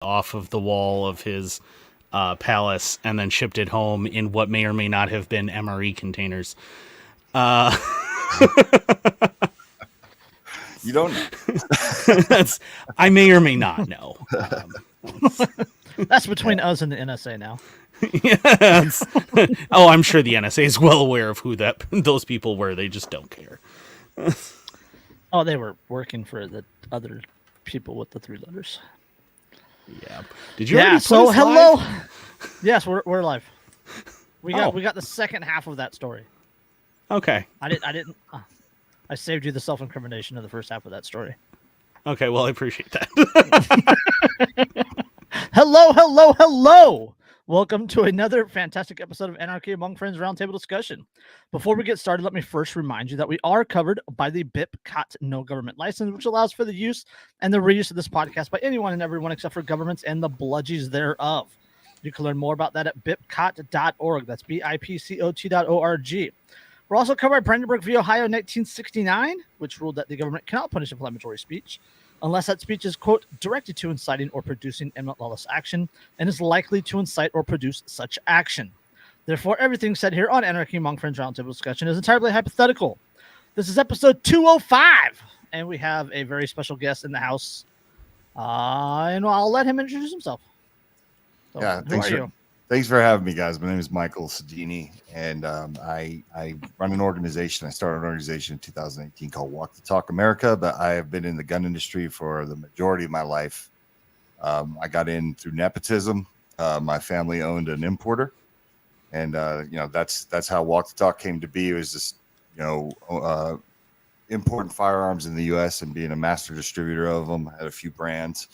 off of the wall of his palace and then shipped it home in what may or may not have been MRE containers. You don't know. That's I may or may not know. That's between us and the NSA now. I'm sure the NSA is well aware of who those people were. They just don't care. Oh, they were working for the other people with the 3 letters. Yeah. Did you? Yeah. So hello. Live? Yes, we're live. We got the second half of that story. Okay. I didn't. I saved you the self-incrimination of the first half of that story. Okay. Well, I appreciate that. Hello. Welcome to another fantastic episode of Anarchy Among Friends Roundtable discussion. Before we get started, let me first remind you that we are covered by the BIPCOT No Government License, which allows for the use and the reuse of this podcast by anyone and everyone except for governments and the bludgies thereof. You can learn more about that at bipcot.org. That's BIPCOT.org. We're also covered by Brandenburg v. Ohio 1969, which ruled that the government cannot punish inflammatory speech unless that speech is, quote, directed to inciting or producing imminent lawless action and is likely to incite or produce such action. Therefore, everything said here on Anarchy Among Friends Roundtable discussion is entirely hypothetical. This is episode 205, and we have a very special guest in the house, and I'll let him introduce himself. So, Yeah, thanks for having me, guys. My name is Michael Sodini, and I run an organization. I started an organization in 2018 called Walk the Talk America, but I have been in the gun industry for the majority of my life. I got in through nepotism. My family owned an importer, and that's how Walk the Talk came to be. It was just importing firearms in the U.S. and being a master distributor of them. I had a few brands.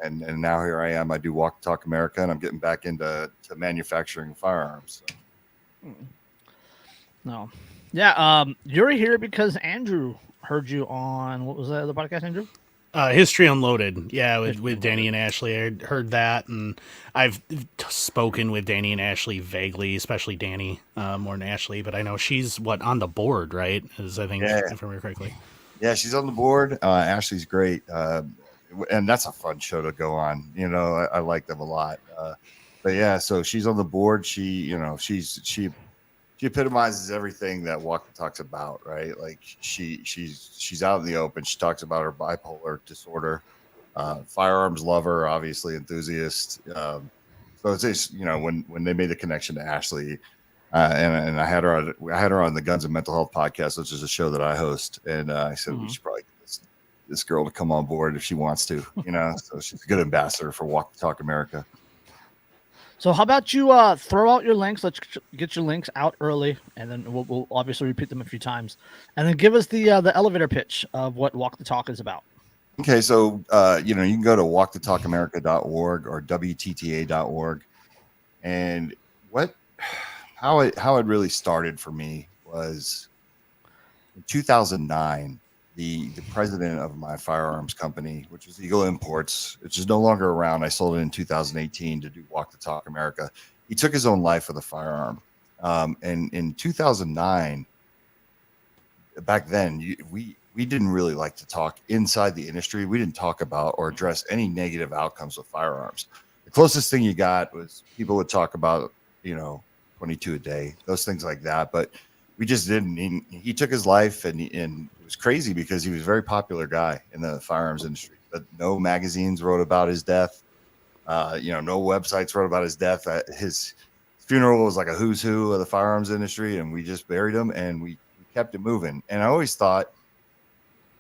And now here I am. I do Walk Talk America, and I'm getting back into manufacturing firearms. So. No, yeah. You're here because Andrew heard you on what was that other podcast, Andrew? History Unloaded. Yeah, with Danny and Ashley. I heard that, and I've spoken with Danny and Ashley vaguely, especially Danny more than Ashley. But I know she's on the board, right? If I remember correctly. Yeah, she's on the board. Ashley's great. And that's a fun show to go on. I like them a lot. But yeah, so she's on the board. She epitomizes everything that Walk the Talk's about, right? Like she's out in the open. She talks about her bipolar disorder, firearms lover, obviously enthusiast. So it's just, when they made the connection to Ashley, and I had her on the Guns and Mental Health podcast, which is a show that I host, and I said we should probably this girl to come on board if she wants to, so she's a good ambassador for Walk the Talk America. So how about you throw out your links? Let's get your links out early, and then we'll obviously repeat them a few times, and then give us the elevator pitch of what Walk the Talk is about. Okay, so you can go to walkthetalkamerica.org or WTTA.org, and how it really started for me was in 2009. The president of my firearms company, which was Eagle Imports, which is no longer around. I sold it in 2018 to do Walk the Talk America. He took his own life with a firearm. And in 2009, back then, we didn't really like to talk inside the industry. We didn't talk about or address any negative outcomes with firearms. The closest thing you got was people would talk about, 22 a day, those things like that. But we just didn't. He took his life, and it was crazy because he was a very popular guy in the firearms industry. But no magazines wrote about his death. No websites wrote about his death. His funeral was like a who's who of the firearms industry, and we just buried him, and we kept it moving. And I always thought,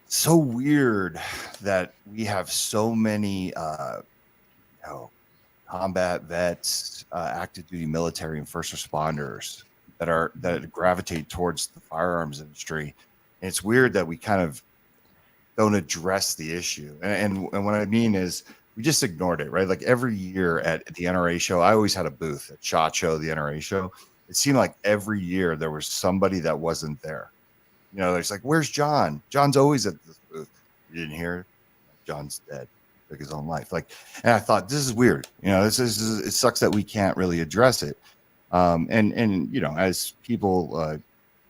so weird that we have so many, combat vets, active duty military, and first responders that gravitate towards the firearms industry. And it's weird that we kind of don't address the issue. And what I mean is we just ignored it, right? Like every year at the NRA show, I always had a booth at SHOT Show, the NRA show. It seemed like every year there was somebody that wasn't there. There's like, where's John? John's always at this booth. You didn't hear? John's dead. Took his own life. And I thought, this is weird. It sucks that we can't really address it. As people,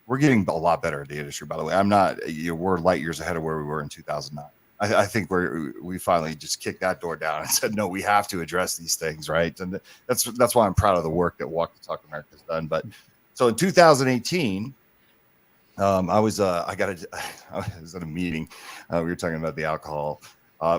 we're getting a lot better at the industry, by the way. We're light years ahead of where we were in 2009. I think we finally just kicked that door down and said, no, we have to address these things, right? And that's why I'm proud of the work that Walk the Talk America has done. But so in 2018, I was I was at a meeting. We were talking about the alcohol.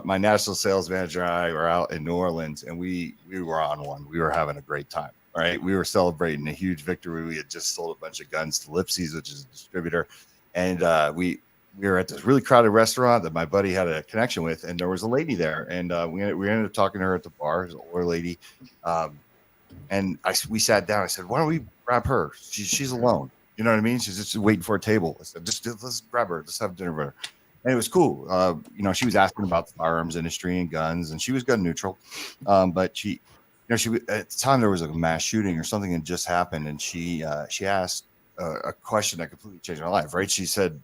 My national sales manager and I were out in New Orleans, and we were on one. We were having a great time. Right, we were celebrating a huge victory. We had just sold a bunch of guns to Lipsy's, which is a distributor, and we were at this really crowded restaurant that my buddy had a connection with, and there was a lady there, and we ended up talking to her at the bar. It was an older lady, and we sat down. I said, "Why don't we grab her? She's alone. You know what I mean? She's just waiting for a table." I said, "Just let's grab her. Let's have dinner with her." And it was cool. She was asking about the firearms industry and guns, and she was gun neutral, but she at the time there was a mass shooting or something had just happened, and she asked a question that completely changed my life. Right? She said,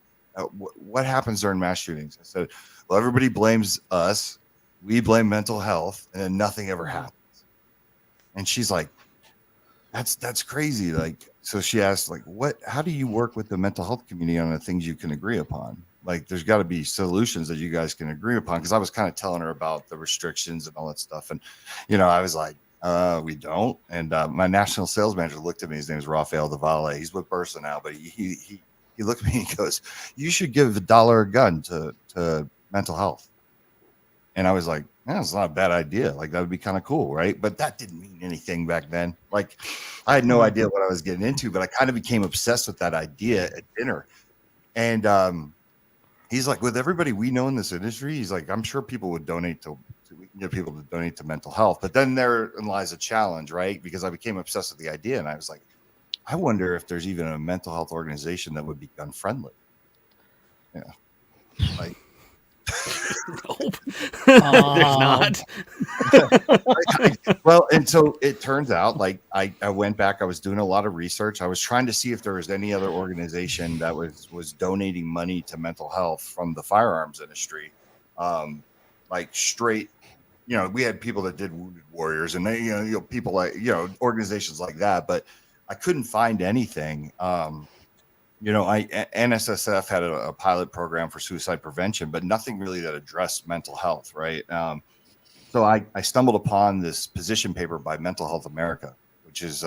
"What happens during mass shootings?" I said, "Well, everybody blames us. We blame mental health, and then nothing ever happens." And she's like, "That's crazy." Like, so she asked, like, how do you work with the mental health community on the things you can agree upon? Like, there's got to be solutions that you guys can agree upon. Because I was kind of telling her about the restrictions and all that stuff, and I was like, we don't. And my national sales manager looked at me. His name is Rafael Devalle. He's with Bursa now, but he looked at me and he goes, "You should give $1 a gun to mental health." And I was like, "That's not a bad idea. Like, that would be kind of cool, right?" But that didn't mean anything back then. Like, I had no idea what I was getting into, but I kind of became obsessed with that idea at dinner. And he's like, "With everybody we know in this industry," he's like, "I'm sure people would donate we can get people to donate to mental health." But then therein lies a challenge, right? Because I became obsessed with the idea, and I was like, I wonder if there's even a mental health organization that would be gun friendly. Yeah. Like, Nope. There's not. well, and so it turns out, like, I went back, I was doing a lot of research. I was trying to see if there was any other organization that was donating money to mental health from the firearms industry. Like, straight, we had people that did Wounded Warriors, and they, people like, organizations like that, but I couldn't find anything. NSSF had a pilot program for suicide prevention, but nothing really that addressed mental health, right? So I stumbled upon this position paper by Mental Health America, which is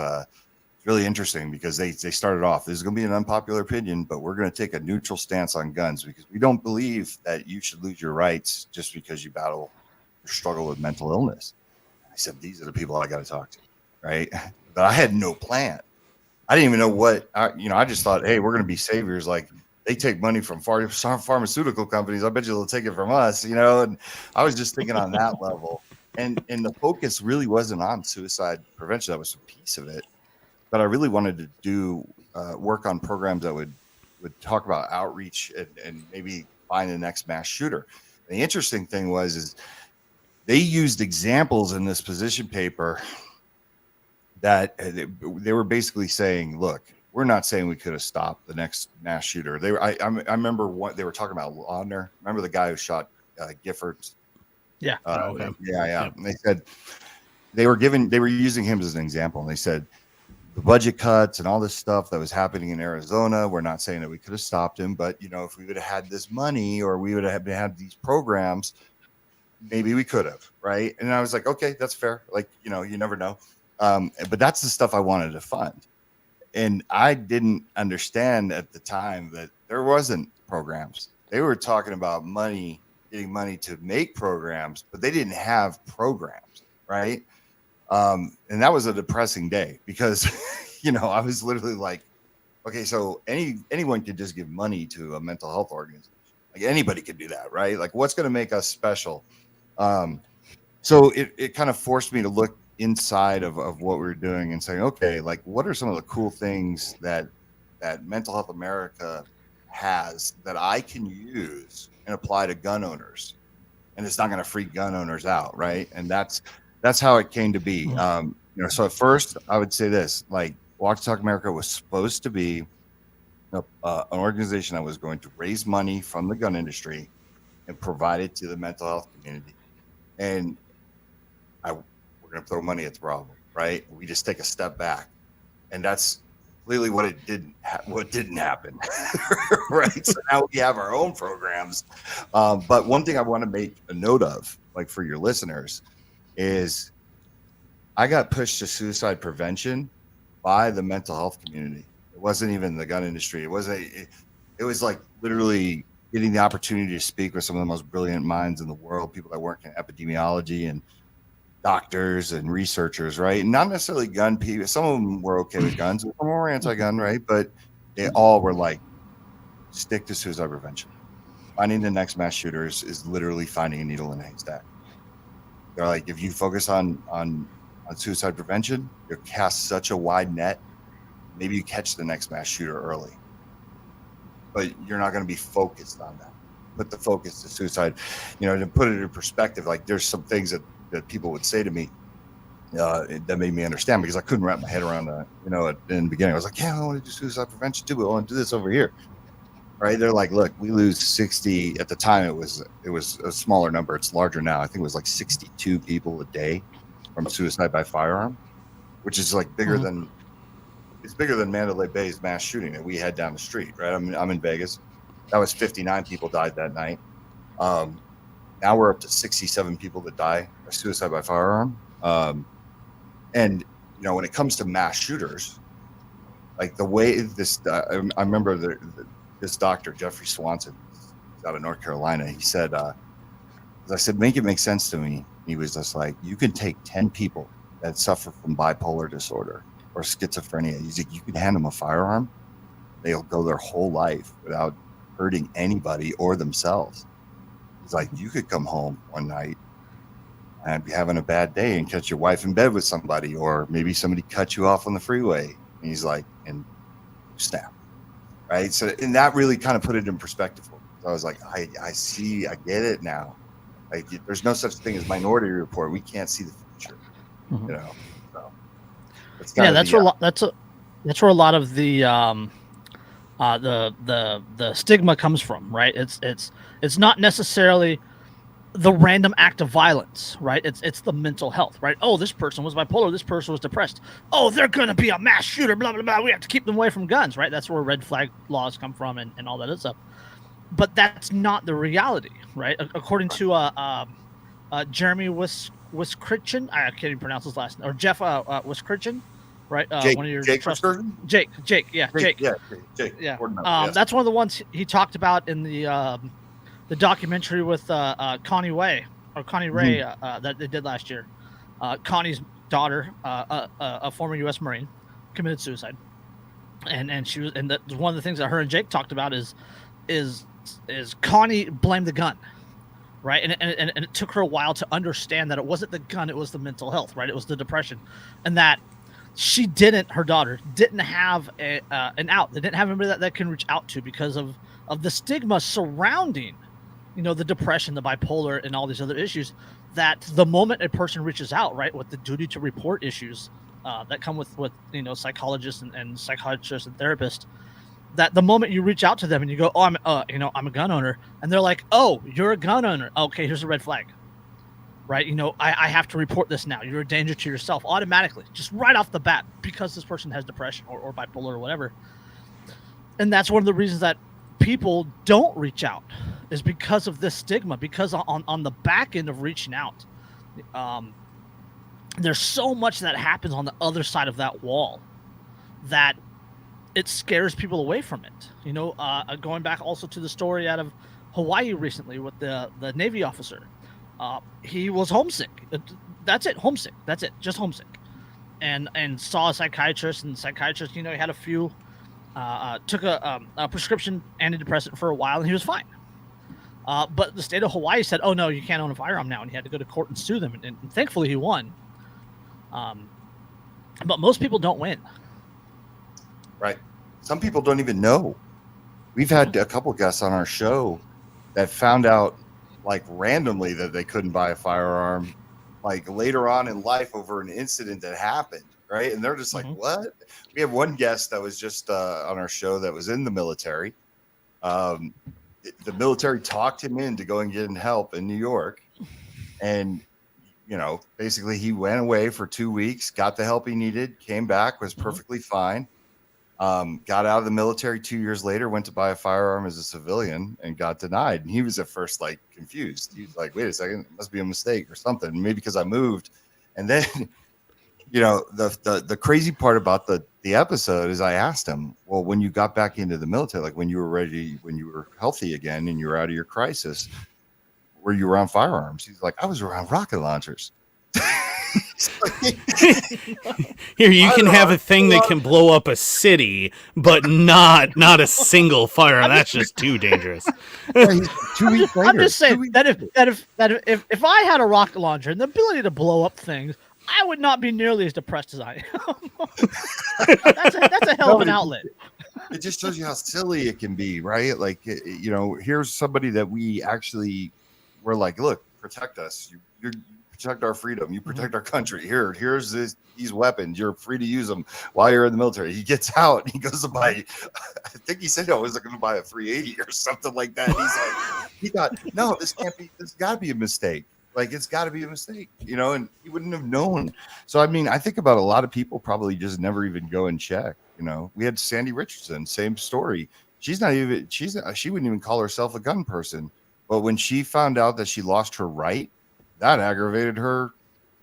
really interesting because they started off, "This is going to be an unpopular opinion, but we're going to take a neutral stance on guns because we don't believe that you should lose your rights just because you battle or struggle with mental illness." I said, "These are the people I got to talk to," right? But I had no plan. I didn't even know what, I just thought, hey, we're going to be saviors. Like, they take money from pharmaceutical companies. I bet you they'll take it from us, and I was just thinking on that level. And the focus really wasn't on suicide prevention. That was a piece of it. But I really wanted to do work on programs that would talk about outreach and maybe find the next mass shooter. And the interesting thing is they used examples in this position paper that they were basically saying, "Look, we're not saying we could have stopped the next mass shooter." I remember what they were talking about. Laudner, remember the guy who shot Giffords? Yeah. Okay. Yeah. Yep. And they said they were using him as an example, and they said the budget cuts and all this stuff that was happening in Arizona. We're not saying that we could have stopped him, but if we would have had this money or we would have had these programs, maybe we could have, right? And I was like, okay, that's fair. Like, you never know. But that's the stuff I wanted to fund. And I didn't understand at the time that there wasn't programs. They were talking about getting money to make programs, but they didn't have programs, right? And that was a depressing day because, I was literally like, okay, so anyone could just give money to a mental health organization. Like, anybody could do that, right? Like, what's going to make us special? So it kind of forced me to look inside of what we were doing and saying, okay, like, what are some of the cool things that Mental Health America has that I can use and apply to gun owners, and it's not going to freak gun owners out, right? And that's how it came to be. So at first I would say this, like, Walk Talk America was supposed to be an organization that was going to raise money from the gun industry and provide it to the mental health community. And we're going to throw money at the problem, right? We just take a step back, and that's completely what didn't happen. Right. So now we have our own programs. But one thing I want to make a note of, like for your listeners, is I got pushed to suicide prevention by the mental health community. It wasn't even the gun industry. It was like literally getting the opportunity to speak with some of the most brilliant minds in the world, people that work in epidemiology and doctors and researchers, right? And not necessarily gun people. Some of them were okay with guns, some were anti-gun, right? But they all were like, stick to suicide prevention. Finding the next mass shooters is literally finding a needle in a haystack. They're like, if you focus on suicide prevention, you cast such a wide net. Maybe you catch the next mass shooter early, but you're not going to be focused on that. Put the focus to suicide. To put it in perspective, like there's some things that people would say to me that made me understand, because I couldn't wrap my head around in the beginning. I was like, yeah, I want to do suicide prevention too. I want to do this over here. Right. They're like, look, we lose 60 at the time. It was a smaller number. It's larger now. I think it was like 62 people a day from suicide by firearm, which is like bigger than Mandalay Bay's mass shooting that we had down the street. Right. I'm in Vegas. That was 59 people died that night. Now we're up to 67 people that die by suicide by firearm. And when it comes to mass shooters, like the way this, I remember this doctor, Jeffrey Swanson, out of North Carolina, he said, I said, make it make sense to me. He was just like, you can take 10 people that suffer from bipolar disorder or schizophrenia. He's like, you can hand them a firearm. They'll go their whole life without hurting anybody or themselves. He's like, you could come home one night and be having a bad day and catch your wife in bed with somebody, or maybe somebody cut you off on the freeway. And he's like, and snap. Right. So, and that really kind of put it in perspective for me. So I was like, I see, I get it now. Like, there's no such thing as Minority Report. We can't see the future, So that's that's where a lot of the stigma comes from, right? It's not necessarily the random act of violence, right? It's the mental health, right? Oh, this person was bipolar, this person was depressed. Oh, they're gonna be a mass shooter, blah blah blah. We have to keep them away from guns, right? That's where red flag laws come from and all that other stuff. But that's not the reality, right? According to Jeremy Wiskritchen, I can't even pronounce his last name, or Jeff Wiskritchen, right? Jake, one of your Jake, Jake, yeah. Yes. That's one of the ones he talked about in the documentary with Connie Ray that they did last year. Connie's daughter, a former U.S. Marine, committed suicide, and she was, and one of the things that her and Jake talked about is Connie blamed the gun, right? And it took her a while to understand that it wasn't the gun, it was the mental health, right? It was the depression, and that her daughter didn't have an out. They didn't have anybody that can reach out to because of the stigma surrounding the depression, the bipolar, and all these other issues, that the moment a person reaches out, right, with the duty to report issues that come with psychologists and psychiatrists and therapists, that the moment you reach out to them and you go, oh, I'm a gun owner, and they're like, oh, you're a gun owner. Okay, here's a red flag, right? I have to report this now. You're a danger to yourself automatically, just right off the bat, because this person has depression or bipolar or whatever. And that's one of the reasons that people don't reach out, is because of this stigma, because on the back end of reaching out, there's so much that happens on the other side of that wall that it scares people away from it. Going back also to the story out of Hawaii recently with the Navy officer, he was homesick. That's it, homesick. That's it, just homesick, and saw a psychiatrist, and the psychiatrist, he had a few. Took a prescription antidepressant for a while, and he was fine. But the state of Hawaii said, oh, no, you can't own a firearm now. And he had to go to court and sue them. And thankfully, he won. But most people don't win. Right. Some people don't even know. We've had a couple guests on our show that found out, like, randomly that they couldn't buy a firearm, like, later on in life over an incident that happened. Right. And they're just like, what? We have one guest that was just on our show that was in the military. The military talked him into going and getting help in New York. And, basically he went away for 2 weeks, got the help he needed, came back, was perfectly fine. Got out of the military 2 years later, went to buy a firearm as a civilian and got denied. And he was at first like confused. He was like, wait a second, it must be a mistake or something. Maybe because I moved. And then, the crazy part about the episode is I asked him, well, when you got back into the military, like when you were ready, when you were healthy again and you were out of your crisis, were you around firearms? He's like, I was around rocket launchers. Here, you can have a thing that can blow up a city, but not a single firearm. That's just too dangerous. 2 weeks later, I'm just saying that if I had a rocket launcher and the ability to blow up things, I would not be nearly as depressed as I am. that's a hell of an outlet. It just shows you how silly it can be, right? Like, here's somebody that we actually were like, look, protect us. You protect our freedom. You protect our country. Here's these weapons. You're free to use them while you're in the military. He gets out and he goes to buy, I think he said I was going to buy a 380 or something like that. He's like, he thought, no, this got to be a mistake. Like, it's got to be a mistake, and he wouldn't have known. So, I mean, I think about a lot of people probably just never even go and check. We had Sandy Richardson, same story. She wouldn't even call herself a gun person. But when she found out that she lost her right, that aggravated her,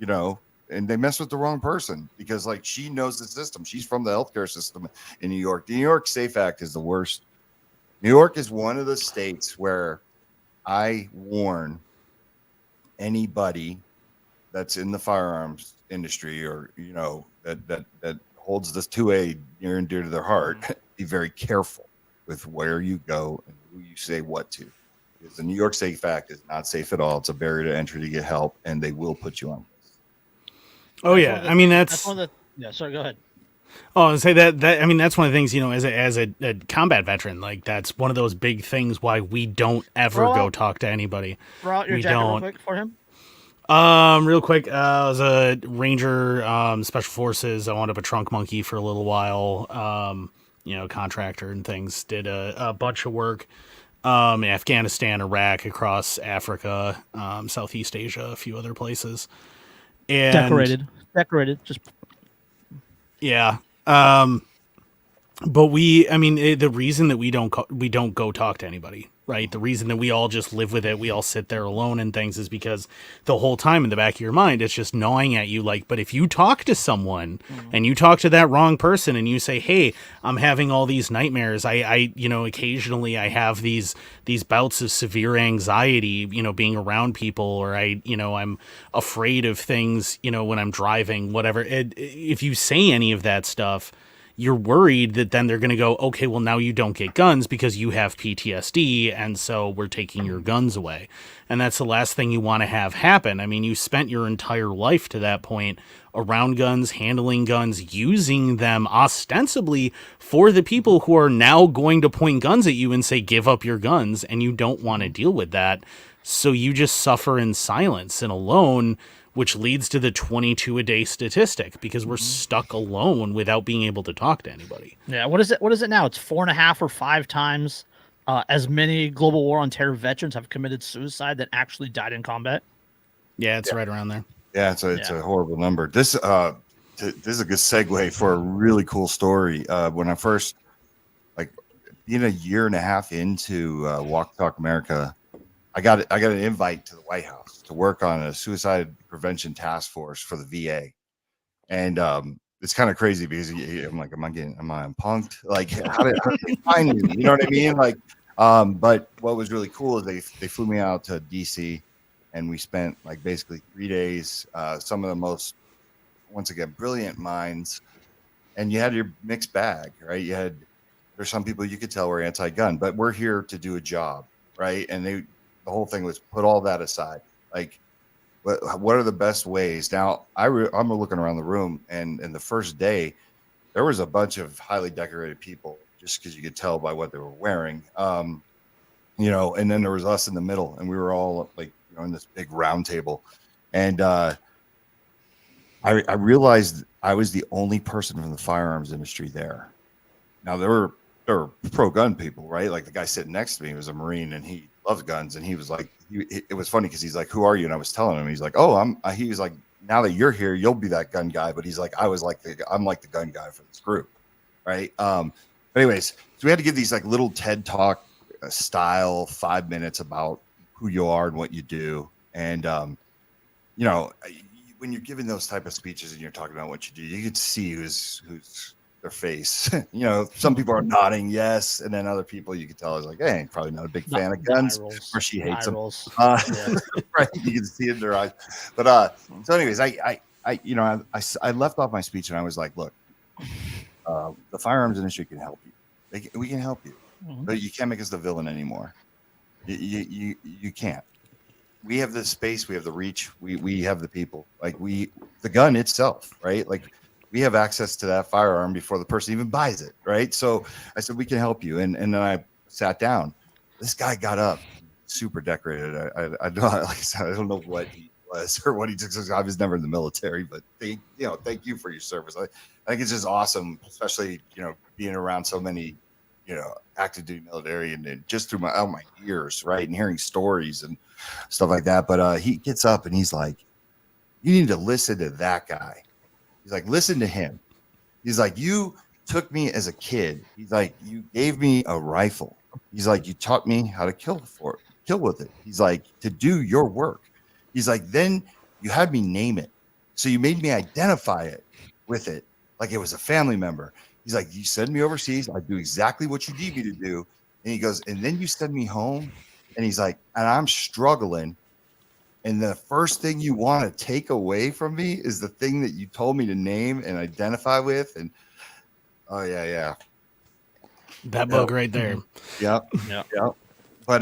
and they messed with the wrong person because, like, she knows the system. She's from the healthcare system in New York. The New York SAFE Act is the worst. New York is one of the states where I warn anybody that's in the firearms industry or, that holds this 2A near and dear to their heart, be very careful with where you go and who you say what to. Because the New York SAFE Act is not safe at all. It's a barrier to entry to get help, and they will put you on. Oh yeah, I mean that's one of the. Yeah, sorry, go ahead. Oh, and say that I mean that's one of the things, as a combat veteran, like that's one of those big things why we don't ever go talk to anybody. Throw out your jacket real quick for him. Real quick, I was a Ranger, Special Forces. I wound up a trunk monkey for a little while. Contractor and things. Did a bunch of work. In Afghanistan, Iraq, across Africa, Southeast Asia, a few other places. And decorated. Just yeah. But the reason that we don't go talk to anybody, right? The reason that we all just live with it, we all sit there alone and things, is because the whole time in the back of your mind, it's just gnawing at you. Like, but if you talk to someone and you talk to that wrong person and you say, hey, I'm having all these nightmares. I occasionally I have these bouts of severe anxiety, being around people, or I'm afraid of things, when I'm driving, whatever. If you say any of that stuff, you're worried that then they're going to go, okay, well, now you don't get guns because you have PTSD, and so we're taking your guns away. And that's the last thing you want to have happen. I mean, you spent your entire life to that point around guns, handling guns, using them ostensibly for the people who are now going to point guns at you and say, give up your guns, and you don't want to deal with that. So you just suffer in silence and alone, which leads to the 22 a day statistic because we're stuck alone without being able to talk to anybody. Yeah. What is it now? It's 4.5 or 5 times as many global war on terror veterans have committed suicide than actually died in combat. Yeah, it's right around there. Yeah, it's a horrible number. This is a good segue for a really cool story. When I first, being a year and a half into Walk Talk America, I got an invite to the White House to work on a suicide prevention task force for the VA. And it's kind of crazy because I'm like, am I punked? Like, how did they find me? You know what I mean? Like, but what was really cool is they flew me out to DC and we spent basically 3 days, some of the most, once again, brilliant minds. And you had your mixed bag, right? There's some people you could tell were anti-gun, but we're here to do a job, right? And the whole thing was put all that aside. Like, what are the best ways? Now, I'm looking around the room, and the first day, there was a bunch of highly decorated people, just because you could tell by what they were wearing. And then there was us in the middle, and we were all in this big round table. And I realized I was the only person from the firearms industry there. Now, there were pro-gun people, right? Like the guy sitting next to me was a Marine, and he loves guns, and he was like, it was funny because he's like, "Who are you?" And I was telling him, he's like, "Oh, he was like, now that you're here, you'll be that gun guy." But he's like, I'm like the gun guy for this group. right? But anyways, so we had to give these like little TED Talk style 5 minutes about who you are and what you do. And, you know, when you're giving those type of speeches and you're talking about what you do, you can see who's their face. You know, some people are nodding yes, and then other people you can tell is like, hey, probably not a big fan of guns, or she hates them. Right, you can see it in their eyes. But so anyways, I you know, I left off my speech and I was like, look, the firearms industry can help you. We can help you, but you can't make us the villain anymore. You can't. We have the space, we have the reach, we have the people, like the gun itself, right? Like we have access to that firearm before the person even buys it, right? So I said, we can help you. And then I sat down. This guy got up, super decorated. I don't, like I said, I don't know what he was or what he took. I was never in the military, but thank you for your service. I think it's just awesome, especially, you know, being around so many, you know, active duty military and just through my ears, right, and hearing stories and stuff like that. But he gets up and he's like, you need to listen to that guy. He's like, listen to him. He's like, you took me as a kid. He's like, you gave me a rifle. He's like, you taught me how to kill with it. He's like, to do your work. He's like, then you had me name it. So you made me identify it with it like it was a family member. He's like, you send me overseas, I do exactly what you need me to do. And he goes, and then you send me home. And he's like, and I'm struggling. And the first thing you want to take away from me is the thing that you told me to name and identify with. And oh yeah. That book right there. Yep. But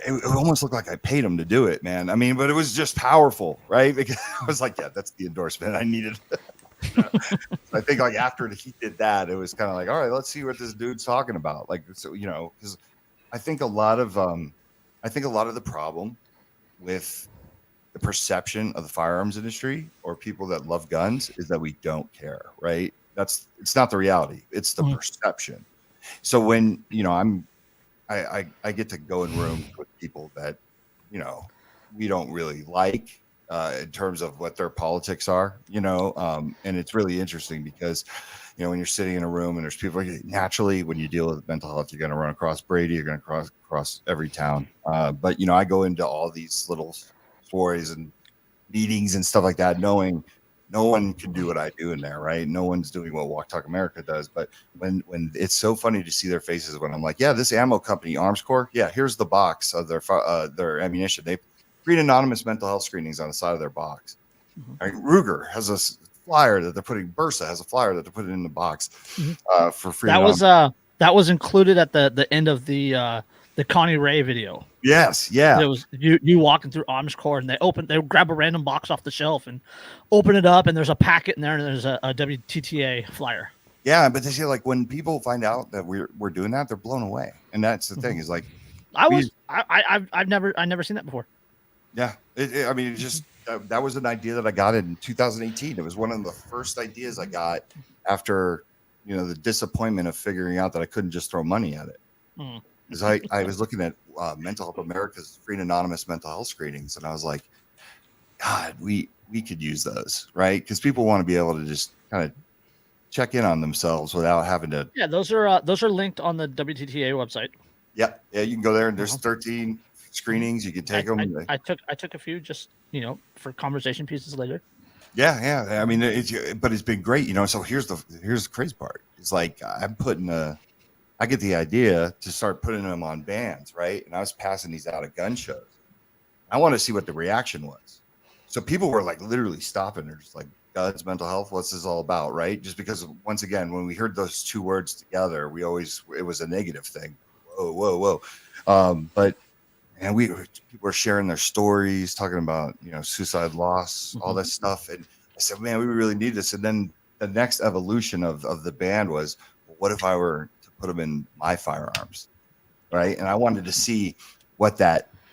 it almost looked like I paid him to do it, man. I mean, but it was just powerful, right? Because I was like, yeah, that's the endorsement I needed. I think like after he did that, it was kind of like, all right, let's see what this dude's talking about. Like, so, you know, because I think a lot of the problem with the perception of the firearms industry or people that love guns is that we don't care, right? It's not the reality. It's the perception. So when, you know, I get to go in rooms with people that, you know, we don't really like in terms of what their politics are, you know, and it's really interesting because, you know, when you're sitting in a room and there's people, naturally, when you deal with mental health, you're going to run across Brady, you're going to cross every town. But, you know, I go into all these little stories and meetings and stuff like that, knowing no one can do what I do in there, right? No one's doing what Walk Talk America does. But when it's so funny to see their faces when I'm like, yeah, this ammo company, Arms Corps, yeah, here's the box of their ammunition. They read anonymous mental health screenings on the side of their box. Right? Ruger has a flyer that they're putting. Bursa has a flyer that they're putting in the box for free. That was included at the end of the Connie Ray video. Yes, yeah. It was you walking through Arms Corps and they grab a random box off the shelf and open it up and there's a packet in there and there's a WTTA flyer. Yeah, but they say like when people find out that we're doing that, they're blown away, and that's the thing is like I've never seen that before. Yeah, I mean, it just that was an idea that I got in 2018. It was one of the first ideas I got after, you know, the disappointment of figuring out that I couldn't just throw money at it. Because I was looking at Mental Health America's free and anonymous mental health screenings, and I was like, God, we could use those, right? Because people want to be able to just kind of check in on themselves without having to. Yeah, those are linked on the WTTA website. Yeah, you can go there, and there's 13 screenings. You can take them. I took a few just, you know, for conversation pieces later. Yeah. I mean, but it's been great, you know. So here's the crazy part. It's like I get the idea to start putting them on bands, right? And I was passing these out at gun shows. I want to see what the reaction was. So people were like literally stopping. They're just like, guns, mental health, what's this all about, right? Just because once again, when we heard those two words together, it was a negative thing. Whoa. But and people were sharing their stories, talking about, you know, suicide loss, all that stuff. And I said, man, we really need this. And then the next evolution of the band was, well, what if I were to put them in my firearms, right? And I wanted to see what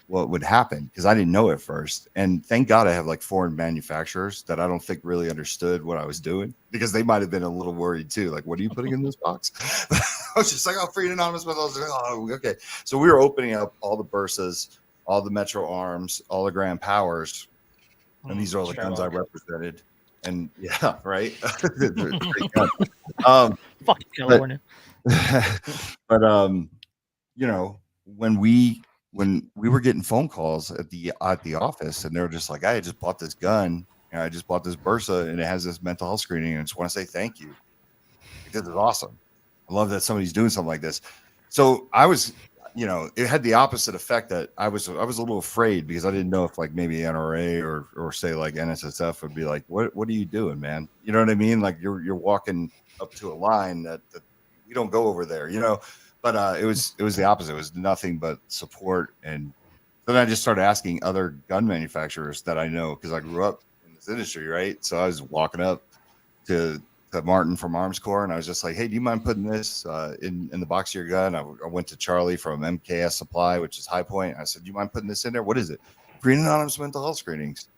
would happen because I didn't know at first. And thank God I have like foreign manufacturers that I don't think really understood what I was doing because they might have been a little worried too. Like, what are you putting in this box? I was just like, oh, free and anonymous. I was like, oh, okay. So we were opening up all the Bursas, all the Metro Arms, all the Grand Powers. And these are all the guns I represented. And yeah, right. They're great guns. Fuck California. But you know, when we were getting phone calls at the office, and they were just like, I just bought this gun, and I just bought this Bursa, and it has this mental health screening, and I just want to say thank you. Like, this is awesome. I love that somebody's doing something like this. So I was, it had the opposite effect, that I was a little afraid, because I didn't know if like maybe NRA or say like NSSF would be like, what are you doing, man? You know what I mean? Like you're walking up to a line that we don't go over there, But it was the opposite. It was nothing but support. And then I just started asking other gun manufacturers that I know, because I grew up in this industry, right? So I was walking up to Martin from Arms Corps, and I was just like, hey, do you mind putting this in the box of your gun? I went to Charlie from MKS Supply, which is High Point. I said, do you mind putting this in there? What is it? Green Anonymous mental health screenings.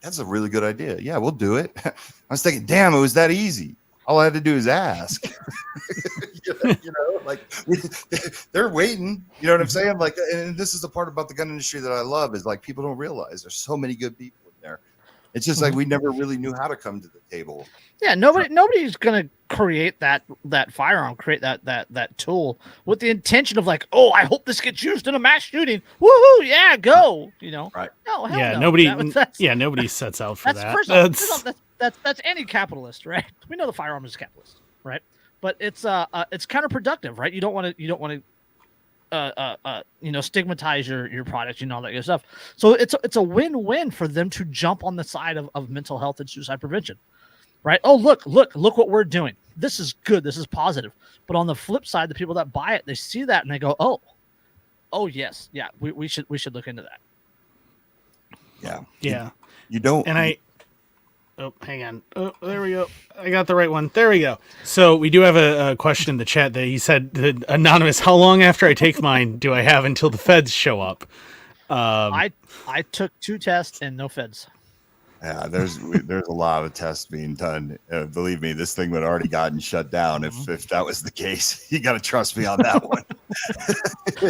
That's a really good idea. Yeah, we'll do it. I was thinking, damn, it was that easy. All I had to do is ask. Like they're waiting. You know what I'm saying? Like, and this is the part about the gun industry that I love, is like people don't realize there's so many good people in there. It's just like we never really knew how to come to the table. Yeah, nobody's gonna create that firearm, create that tool with the intention of like, oh, I hope this gets used in a mass shooting. Woohoo! Yeah, go. Right? No, hell Yeah, no. nobody sets out for that. First off, that's any capitalist, right? We know the firearm is capitalist, right? But it's counterproductive, right? You don't want to stigmatize your product, all that good stuff. So it's a win-win for them to jump on the side of mental health and suicide prevention, right? Oh, look what we're doing. This is good. This is positive. But on the flip side, the people that buy it, they see that and they go, oh yes, yeah, we should look into that. Yeah. You don't. And hang on. Oh, there we go. I got the right one. There we go. So we do have a question in the chat that he said, anonymous, how long after I take mine do I have until the feds show up? I took 2 tests and no feds. Yeah, there's a lot of tests being done. Believe me, this thing would have already gotten shut down if that was the case. You got to trust me on that one.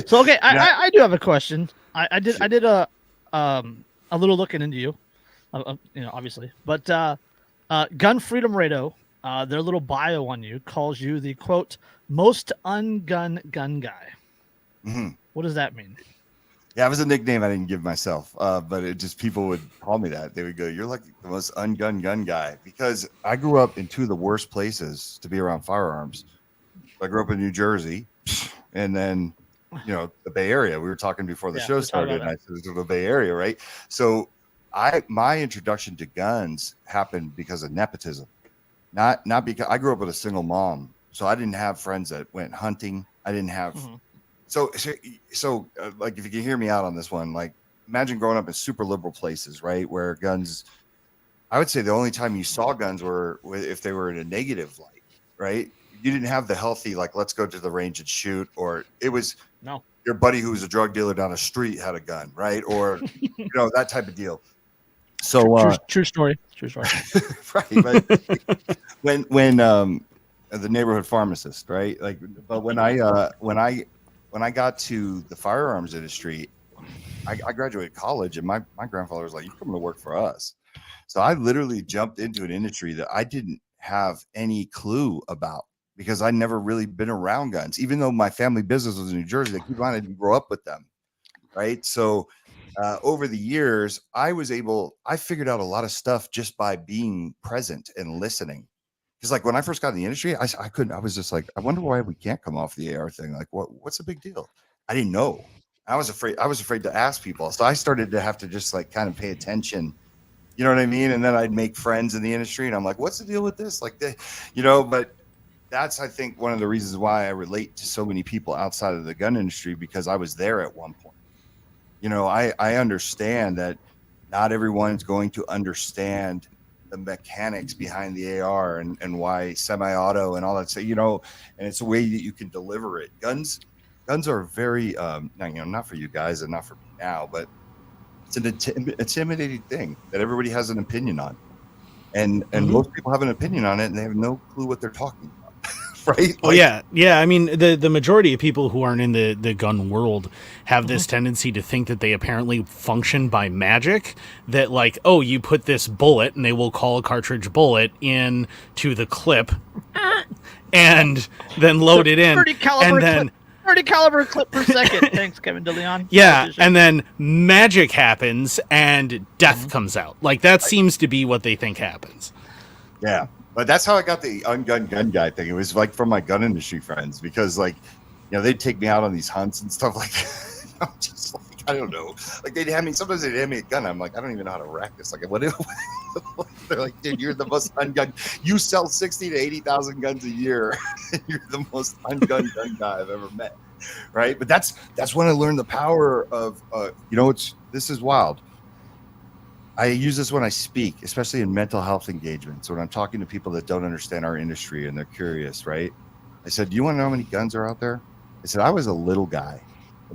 So okay, I do have a question. I did a little looking into you. Obviously, but Gun Freedom Radio, their little bio on you calls you the quote most ungun gun guy. Mm-hmm. What does that mean? Yeah, it was a nickname I didn't give myself, but it just people would call me that. They would go, "You're like the most ungun gun guy," because I grew up in 2 of the worst places to be around firearms. I grew up in New Jersey, and then the Bay Area. We were talking before the show started, and I said the Bay Area, right? So my introduction to guns happened because of nepotism, not because I grew up with a single mom, so I didn't have friends that went hunting. I didn't have so like, if you can hear me out on this one, like imagine growing up in super liberal places, right, where guns, I would say the only time you saw guns were if they were in a negative light, right? You didn't have the healthy, like, let's go to the range and shoot, or it was your buddy who was a drug dealer down the street had a gun, right? Or that type of deal. So true story. Right. when the neighborhood pharmacist, right? Like, but when I got to the firearms industry, I graduated college, and my grandfather was like, "You're coming to work for us." So I literally jumped into an industry that I didn't have any clue about, because I never really been around guns, even though my family business was in New Jersey. Keep in mind, I didn't grow up with them, right? So over the years, I figured out a lot of stuff just by being present and listening. Because like when I first got in the industry, I was just like, I wonder why we can't come off the AR thing. Like, what's the big deal? I didn't know. I was afraid to ask people. So I started to have to just like kind of pay attention. You know what I mean? And then I'd make friends in the industry, and I'm like, what's the deal with this? Like, but that's, I think, one of the reasons why I relate to so many people outside of the gun industry, because I was there at one point. I understand that not everyone's going to understand the mechanics behind the AR and why semi-auto and all that. So, and it's a way that you can deliver it. Guns are very, not for you guys and not for me now, but it's an intimidating thing that everybody has an opinion on. And most people have an opinion on it, and they have no clue what they're talking about. right? Oh yeah. I mean, the majority of people who aren't in the gun world have this tendency to think that they apparently function by magic. That like, oh, you put this bullet, and they will call a cartridge bullet in to the clip, and then load it in, 30 caliber and then clip, 30 caliber clip per second. Thanks, Kevin DeLeon. yeah, Politician. and then magic happens and death comes out. Like that seems to be what they think happens. Yeah. But that's how I got the ungunned gun guy thing. It was like from my gun industry friends because, like, you know, they'd take me out on these hunts and stuff like that. I'm just like, I don't know. Like, they'd have me, sometimes they'd hand me a gun. I'm like, I don't even know how to rack this. Like, what? They're like, dude, you're the most ungunned. You sell 60 to 80,000 guns a year. You're the most ungunned gun guy I've ever met. Right. But that's when I learned the power of, you know, this is wild. I use this when I speak, especially in mental health engagements, when I'm talking to people that don't understand our industry and they're curious, right? I said, do you want to know how many guns are out there? I said, I was a little guy.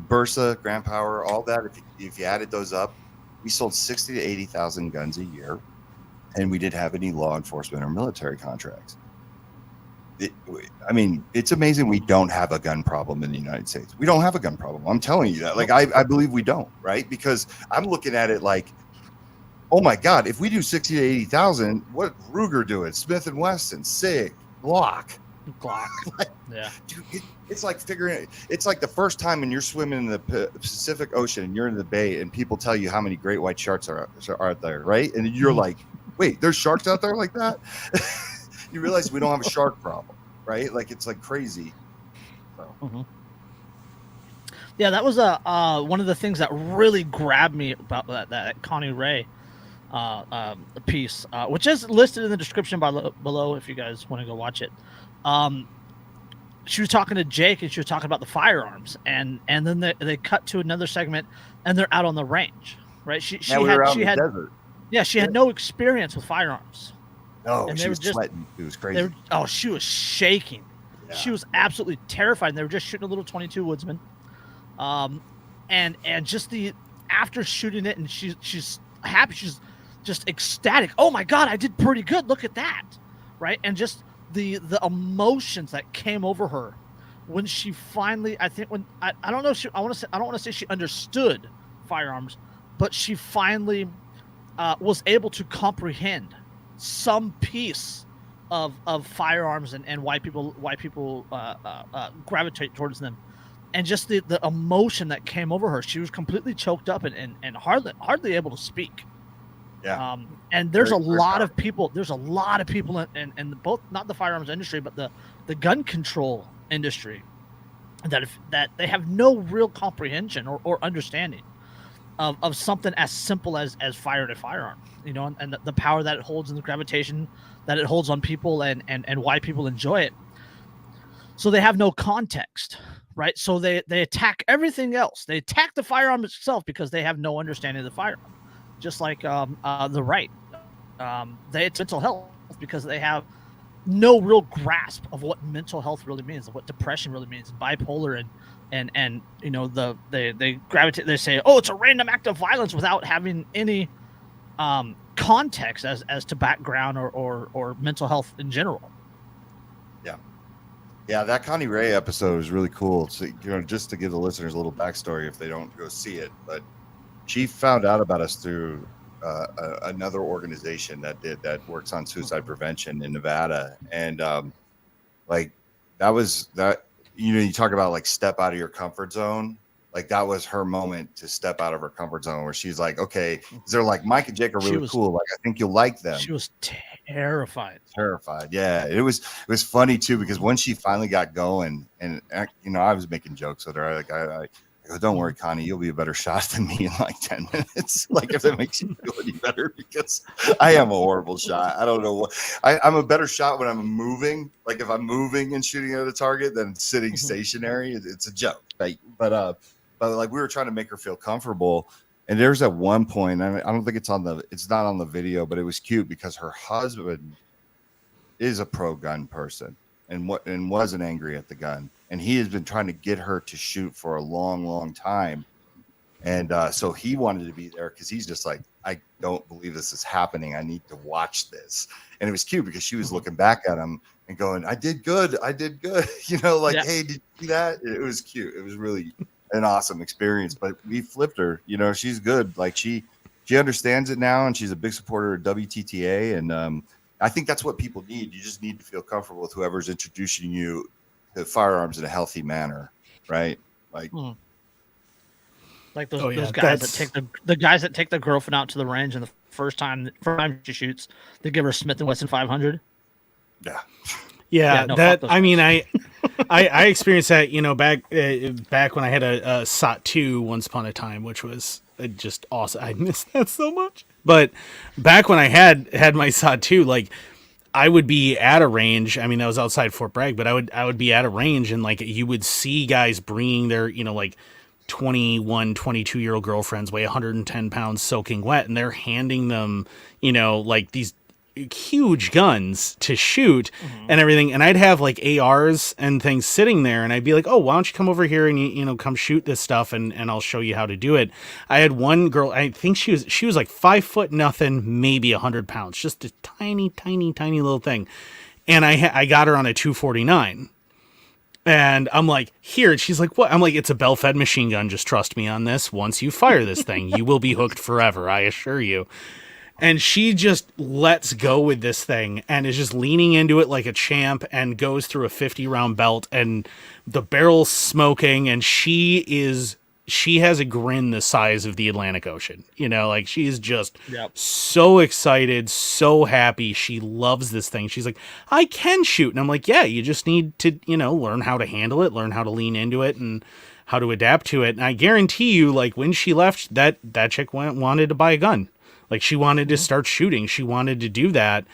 Bursa, Grand Power, all that, if you added those up, we sold 60 to 80,000 guns a year, and we didn't have any law enforcement or military contracts. I mean, it's amazing we don't have a gun problem in the United States. We don't have a gun problem. I'm telling you that. Like, I believe we don't, right? Because I'm looking at it like, oh my God, if we do 60 to 80,000, what Ruger doing? Smith & Wesson, SIG, Glock. Like, yeah. Dude, it's like figuring it. It's like the first time when you're swimming in the Pacific Ocean and you're in the bay and people tell you how many great white sharks are out there, right? And you're like, wait, there's sharks out there like that? You realize we don't have a shark problem, right? Like, it's like crazy. So. Yeah, that was one of the things that really grabbed me about that Connie Ray piece, which is listed in the description below if you guys want to go watch it. She was talking to Jake and she was talking about the firearms, and then they cut to another segment and they're out on the range, right? She had no experience with firearms. No, she was sweating. It was crazy. She was shaking. Yeah. She was absolutely terrified. And they were just shooting a little .22 Woodsman. And just after shooting it, and she's happy, she's just ecstatic. Oh my God, I did pretty good. Look at that. Right. And just the emotions that came over her when she finally, I think when I don't know, I don't want to say she understood firearms, but she finally was able to comprehend some piece of firearms and why people gravitate towards them. And just the emotion that came over her, she was completely choked up and hardly able to speak. Yeah. And there's a lot of people in both, not the firearms industry, but the gun control industry that they have no real comprehension or understanding of something as simple as firing a firearm, you know, and the power that it holds and the gravitation that it holds on people and why people enjoy it. So they have no context. Right, so they attack everything else. They attack the firearm itself because they have no understanding of the firearm. Just like the right, it's mental health because they have no real grasp of what mental health really means, of what depression really means, bipolar, and you know they gravitate. They say, oh, it's a random act of violence without having any context as to background or mental health in general. Yeah, that Connie Ray episode was really cool. So, you know, just to give the listeners a little backstory if they don't go see it, but she found out about us through another organization that works on suicide prevention in Nevada, and like that. You know, you talk about like step out of your comfort zone. Like that was her moment to step out of her comfort zone, where she's like, okay, they're like Mike and Jake are really cool. Like I think you'll like them. She was terrified. Yeah, it was funny too, because when she finally got going, and you know, I was making jokes with her. Like I go, don't worry, Connie, you'll be a better shot than me in like 10 minutes. Like if that makes you feel any better, because I am a horrible shot. I don't know what I'm a better shot when I'm moving. Like if I'm moving and shooting at a target than sitting stationary. It's a joke, right? But like we were trying to make her feel comfortable. And there's at one point, I don't think it's not on the video, but it was cute because her husband is a pro gun person and wasn't angry at the gun. And he has been trying to get her to shoot for a long, long time. And so he wanted to be there because he's just like, I don't believe this is happening. I need to watch this. And it was cute because she was looking back at him and going, I did good. You know, like, Yeah. hey, did you see that? It was cute. It was really an awesome experience. But we flipped her. You know, she's good. Like she understands it now, and she's a big supporter of WTTA. And I think that's what people need. You just need to feel comfortable with whoever's introducing you to firearms in a healthy manner, right? Like, like those Oh, yeah, those guys that that's- take the guys that take the girlfriend out to the range, and the first time she shoots, they give her Smith and Wesson 500. yeah, Yeah, no, fuck that those I mean, guys. I experienced that, you know, back when I had a SOT 2 once upon a time, which was just awesome. I missed that so much. But back when I had my SOT 2, like I would be at a range. I mean, that was outside Fort Bragg, but I would be at a range, and like you would see guys bringing their, you know, like 21, 22-year-old girlfriends, weigh 110 pounds, soaking wet, and they're handing them, you know, like these huge guns to shoot and everything. And I'd have like ARs and things sitting there, and I'd be like, oh, why don't you come over here and you know, come shoot this stuff, and I'll show you how to do it. I had one girl, I think she was like 5 foot nothing, maybe 100 pounds, just a tiny little thing. And I got her on a 249. And I'm like, here. And she's like, what? I'm like, it's a bell-fed machine gun. Just trust me on this. Once you fire this thing, you will be hooked forever, I assure you. And she just lets go with this thing and is just leaning into it like a champ and goes through a 50-round belt, and the barrel's smoking, and she has a grin the size of the Atlantic Ocean. You know, like she's just so excited, so happy. She loves this thing. She's like, I can shoot. And I'm like, yeah, you just need to, you know, learn how to handle it, learn how to lean into it, and how to adapt to it. And I guarantee you, like when she left, that chick wanted to buy a gun. Like she wanted to start shooting. She wanted to do that.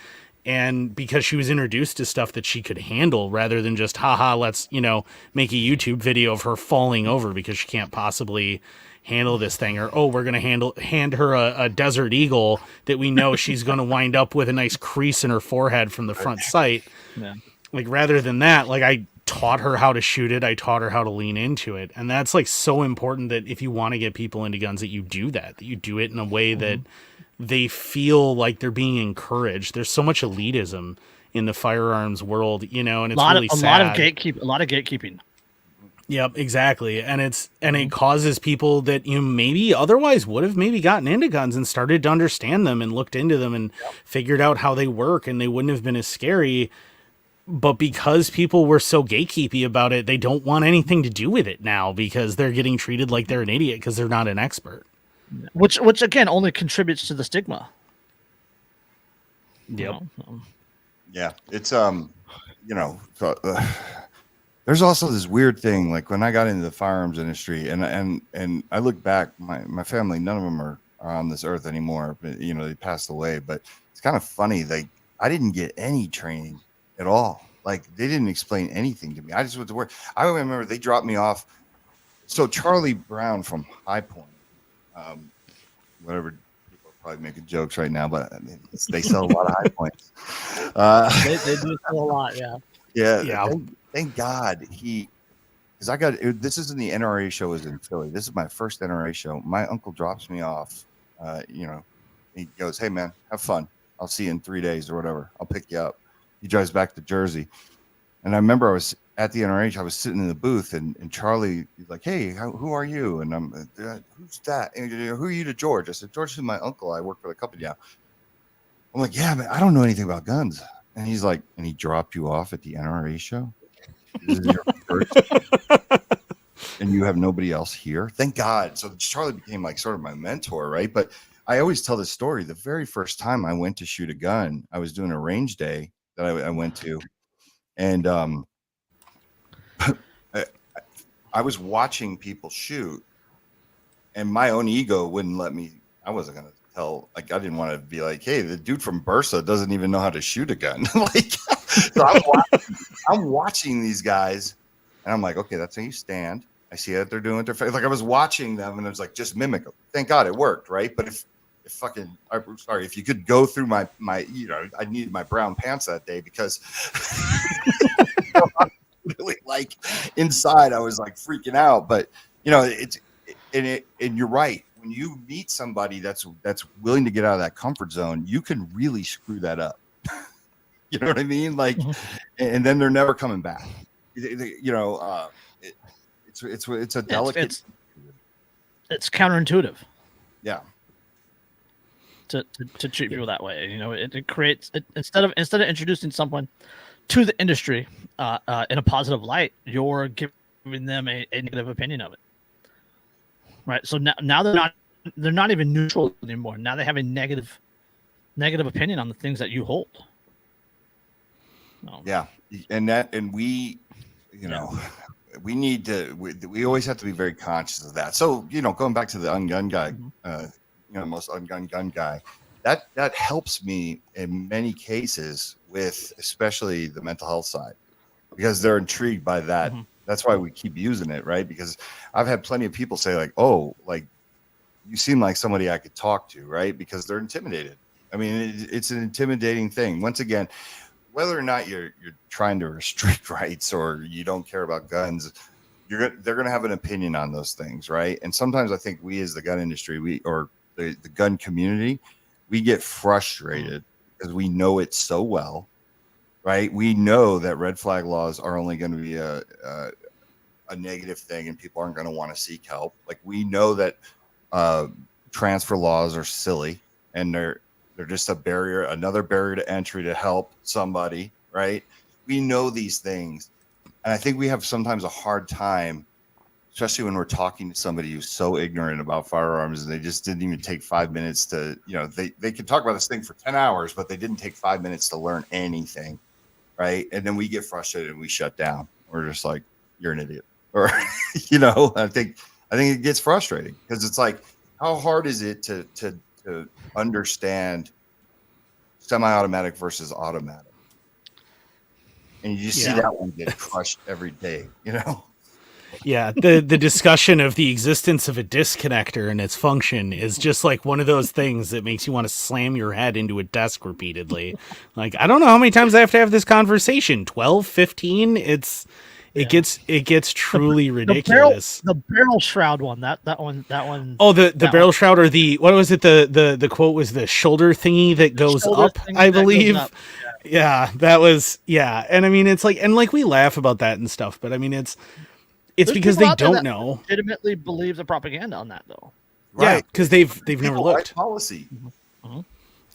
And because she was introduced to stuff that she could handle, rather than just, haha, let's, you know, make a YouTube video of her falling over because she can't possibly handle this thing. Or, oh, we're going to hand her a Desert Eagle that we know she's going to wind up with a nice crease in her forehead from the front sight. Yeah. Like rather than that, like I taught her how to shoot it. I taught her how to lean into it. And that's like so important, that if you want to get people into guns, that you do that you do it in a way that they feel like they're being encouraged. There's so much elitism in the firearms world, you know, and it's really sad. A lot of gatekeeping. Yep, exactly. And it causes people that, you know, maybe otherwise would have maybe gotten into guns and started to understand them and looked into them and figured out how they work, and they wouldn't have been as scary. But because people were so gatekeepy about it, they don't want anything to do with it now, because they're getting treated like they're an idiot because they're not an expert. Which again only contributes to the stigma. Yep. yeah. It's you know, so, there's also this weird thing. Like when I got into the firearms industry, and I look back, my family, none of them are on this earth anymore. But you know, they passed away. But it's kind of funny. Like I didn't get any training at all. Like they didn't explain anything to me. I just went to work. I remember they dropped me off. So Charlie Brown from High Point, whatever, people are probably making jokes right now, but I mean, they sell a lot of High Points. They do sell a lot, yeah. Yeah. Thank God because I got, this isn't the NRA show, is in Philly. This is my first NRA show. My uncle drops me off, you know, he goes, hey man, have fun. I'll see you in 3 days or whatever. I'll pick you up. He drives back to Jersey. And I remember I was at the NRA, I was sitting in the booth, and Charlie, he's like, hey, who are you? And I'm, who's that? And who are you to George? I said, George is my uncle. I work for the company now. I'm like, yeah, man, I don't know anything about guns. And he's like, and he dropped you off at the NRA show? This is your first, and you have nobody else here? Thank God. So Charlie became like sort of my mentor, right? But I always tell this story. The very first time I went to shoot a gun, I was doing a range day that I went to. And I was watching people shoot, and my own ego wouldn't let me. I wasn't going to tell, like, I didn't want to be like, hey, the dude from Bursa doesn't even know how to shoot a gun. Like, so I'm watching these guys, and I'm like, okay, that's how you stand. I see that they're doing it. Like, I was watching them, and it was like, just mimic them. Thank God it worked, right? But if you could go through my, you know, I needed my brown pants that day because really, like, inside I was like freaking out. But you know, and you're right. When you meet somebody that's willing to get out of that comfort zone, you can really screw that up. You know what I mean? Like, Mhm. and then they're never coming back. You know, it's a delicate. It's counterintuitive Yeah. to treat people that way. You know, it creates instead of introducing someone to the industry in a positive light, you're giving them a negative opinion of it. Right. So now they're not even neutral anymore. Now they have a negative opinion on the things that you hold. Yeah, and we, you know, we need to. We always have to be very conscious of that. So, you know, going back to the ungun guy, you know, most ungun gun guy, that helps me in many cases with especially the mental health side, because they're intrigued by that. That's why we keep using it, right? Because I've had plenty of people say like, "Oh, like you seem like somebody I could talk to," right? Because they're intimidated. I mean, it's an intimidating thing. Once again, whether or not you're trying to restrict rights or you don't care about guns, they're going to have an opinion on those things, right? And sometimes I think we, as the gun industry, or the gun community, we get frustrated because we know it so well, right? We know that red flag laws are only going to be a negative thing, and people aren't going to want to seek help. Like, we know that transfer laws are silly, and they're just another barrier to entry to help somebody, right? We know these things, and I think we have sometimes a hard time, especially when we're talking to somebody who's so ignorant about firearms, and they just didn't even take 5 minutes to, you know, they could talk about this thing for 10 hours, but they didn't take 5 minutes to learn anything, right? And then we get frustrated and we shut down. We're just like, you're an idiot, or you know. I think it gets frustrating because it's like, how hard is it to understand semi-automatic versus automatic? And you just see that one get crushed every day, you know? Yeah, the discussion of the existence of a disconnector and its function is just like one of those things that makes you want to slam your head into a desk repeatedly. Like, I don't know how many times I have to have this conversation. 12, 15? It gets truly ridiculous. The barrel shroud one, that one. Oh, the barrel shroud, or the, what was it? The quote was the shoulder thingy that goes up, I believe. Yeah, that was, yeah. And I mean, it's like, and like, we laugh about that and stuff, but I mean, it's because they don't know. Legitimately believe the propaganda on that, though. Right. Yeah, because they've never looked. Policy.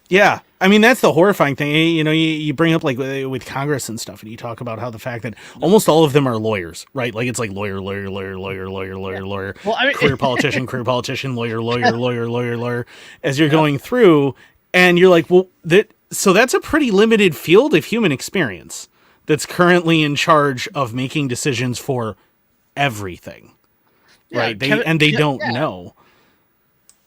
Yeah, I mean, that's the horrifying thing. You know, you bring up like with Congress and stuff, and you talk about how the fact that almost all of them are lawyers, right? Like, it's like lawyer. Well, I mean, career politician, lawyer. As you're going through, and you're like, well, so that's a pretty limited field of human experience that's currently in charge of making decisions for everything, right? They don't know.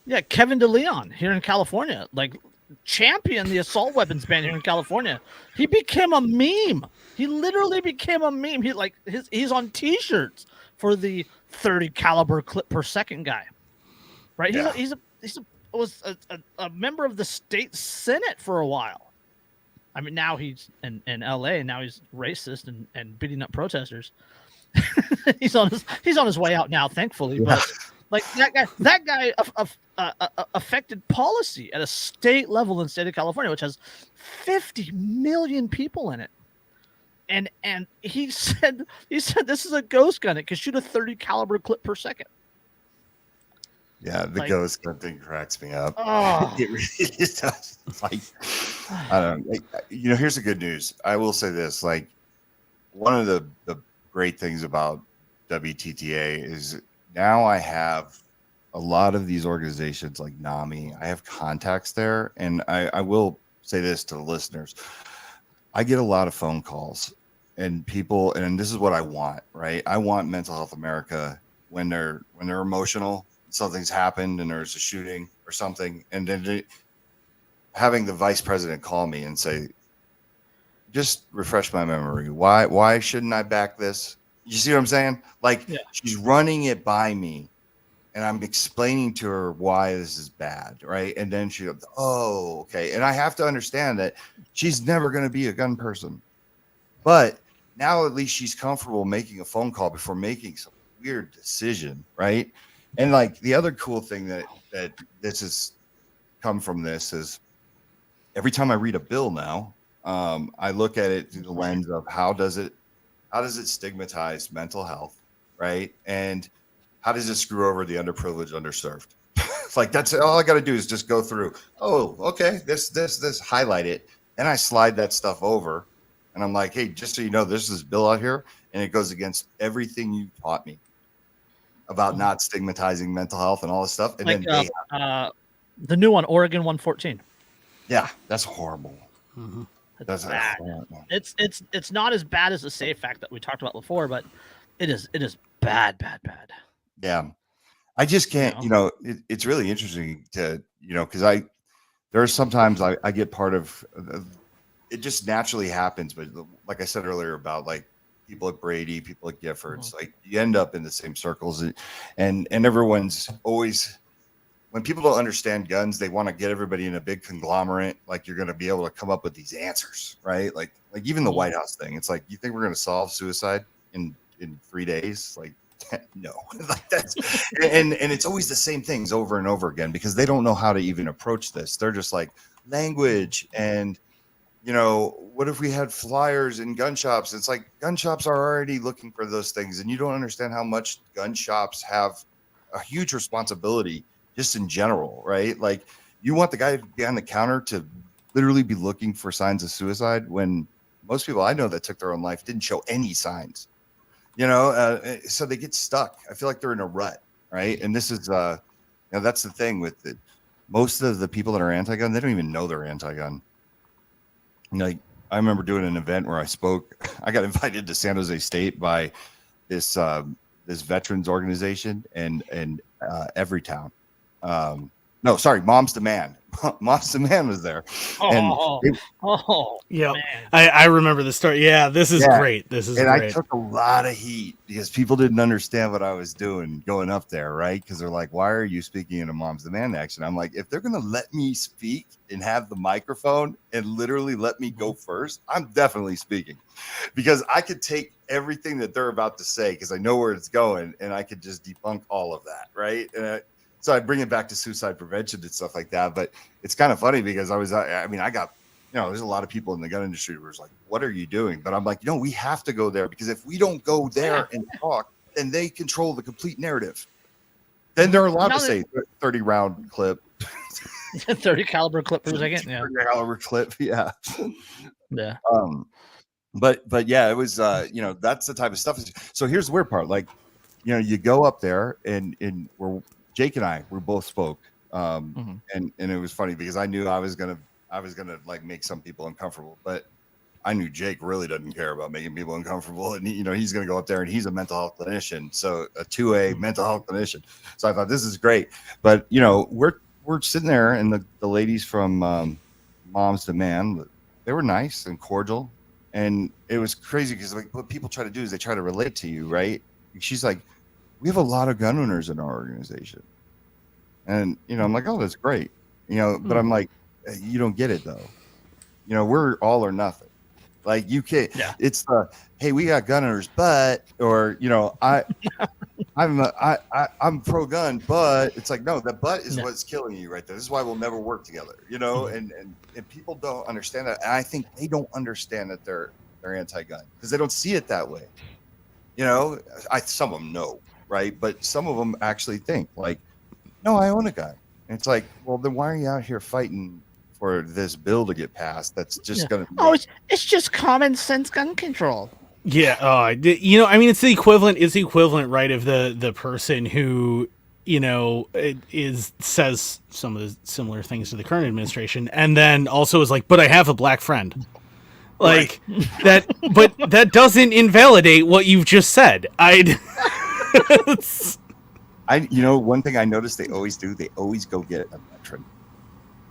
Yeah, Kevin DeLeon here in California, like, championed the assault weapons ban here in California. He became a meme. He literally became a meme. He's on T-shirts for the 30 caliber clip per second guy, right? Yeah. He was a member of the state senate for a while. I mean, now he's in LA, and now he's racist and beating up protesters. he's on his way out now, thankfully. But like, that guy affected policy at a state level in the state of California, which has 50 million people in it. And he said this is a ghost gun. It can shoot a 30 caliber clip per second. Yeah, the ghost gun thing cracks me up. Oh. It really does. Like, I don't know. You know, here's the good news. I will say this: like, one of the great things about WTTA is now I have a lot of these organizations like NAMI. I have contacts there, and I will say this to the listeners: I get a lot of phone calls and people, and this is what I want, right? I want Mental Health America when they're emotional, something's happened and there's a shooting or something, and then having the vice president call me and say, just refresh my memory. Why shouldn't I back this? You see what I'm saying? Like, she's running it by me, and I'm explaining to her why this is bad, right? And then she goes, oh, okay. And I have to understand that she's never going to be a gun person. But now at least she's comfortable making a phone call before making some weird decision, right? And like, the other cool thing that this has come from this is every time I read a bill now, I look at it through the lens of how does it stigmatize mental health, right? And how does it screw over the underprivileged, underserved? It's like, that's all I got to do is just go through. Oh, okay, this, highlight it, and I slide that stuff over, and I'm like, hey, just so you know, there's this bill out here, and it goes against everything you taught me about not stigmatizing mental health and all this stuff. And like, then the new one, Oregon 114. yeah, that's horrible. Mhm. That's bad. It's not as bad as the Safe Act that we talked about before, but it is bad. Yeah, I just can't. It's really interesting to because there are sometimes I get part of it, just naturally happens. But like I said earlier about like people at Brady, people at Giffords, like you end up in the same circles, and everyone's always. When people don't understand guns, they want to get everybody in a big conglomerate. Like you're going to be able to come up with these answers, right? Like even the White House thing. It's like, you think we're going to solve suicide in 3 days? Like, no. Like that's and it's always the same things over and over again because they don't know how to even approach this. They're just like language and what if we had flyers in gun shops? It's like gun shops are already looking for those things, and you don't understand how much gun shops have a huge responsibility. Just in general, right? Like you want the guy behind the counter to literally be looking for signs of suicide when most people I know that took their own life didn't show any signs, so they get stuck. I feel like they're in a rut, right? And this is, that's the thing with it. Most of the people that are anti-gun, they don't even know they're anti-gun. Like I remember doing an event where I spoke. I got invited to San Jose State by this veterans organization and Everytown. No, sorry, Mom's the Man. Mom's the Man was there. Yeah, I remember the story. Yeah, this is great. This is great. I took a lot of heat because people didn't understand what I was doing going up there, right? Because they're like, why are you speaking in a Mom's the Man action? I'm like, if they're going to let me speak and have the microphone and literally let me go first, I'm definitely speaking because I could take everything that they're about to say because I know where it's going and I could just debunk all of that, right? And so I bring it back to suicide prevention and stuff like that. But it's kind of funny because I got, there's a lot of people in the gun industry who was like, what are you doing? But I'm like, we have to go there because if we don't go there and talk, then they control the complete narrative. Then they're allowed to say 30 round clip. 30 caliber clip per second. Yeah. 30 caliber clip. Yeah. Yeah. But yeah, it was, that's the type of stuff. So here's the weird part. Like, you go up there and Jake and we both spoke, and it was funny because I knew I was gonna like make some people uncomfortable, but I knew Jake really doesn't care about making people uncomfortable, and he's gonna go up there and he's a mental health clinician, so a 2A mental health clinician. So I thought this is great, but we're sitting there and the ladies from Moms to Man, they were nice and cordial, and it was crazy because like what people try to do is they try to relate to you, right? She's like, we have a lot of gun owners in our organization. And, I'm like, oh, that's great. But I'm like, you don't get it though. We're all or nothing. Like you can't, it's hey, we got gun owners, but, or, I'm pro gun, but it's like, no, the but is what's killing you right there. This is why we'll never work together, and people don't understand that. And I think they don't understand that they're anti-gun because they don't see it that way. Some of them know. Right. But some of them actually think like, no, I own a gun. And it's like, well, then why are you out here fighting for this bill to get passed? That's just going to it's just common sense gun control. Yeah. It's the equivalent. It's the equivalent, right, of the person who, says some of the similar things to the current administration and then also is like, but I have a black friend. Like that. But that doesn't invalidate what you've just said. One thing I noticed they always do, they always go get a veteran.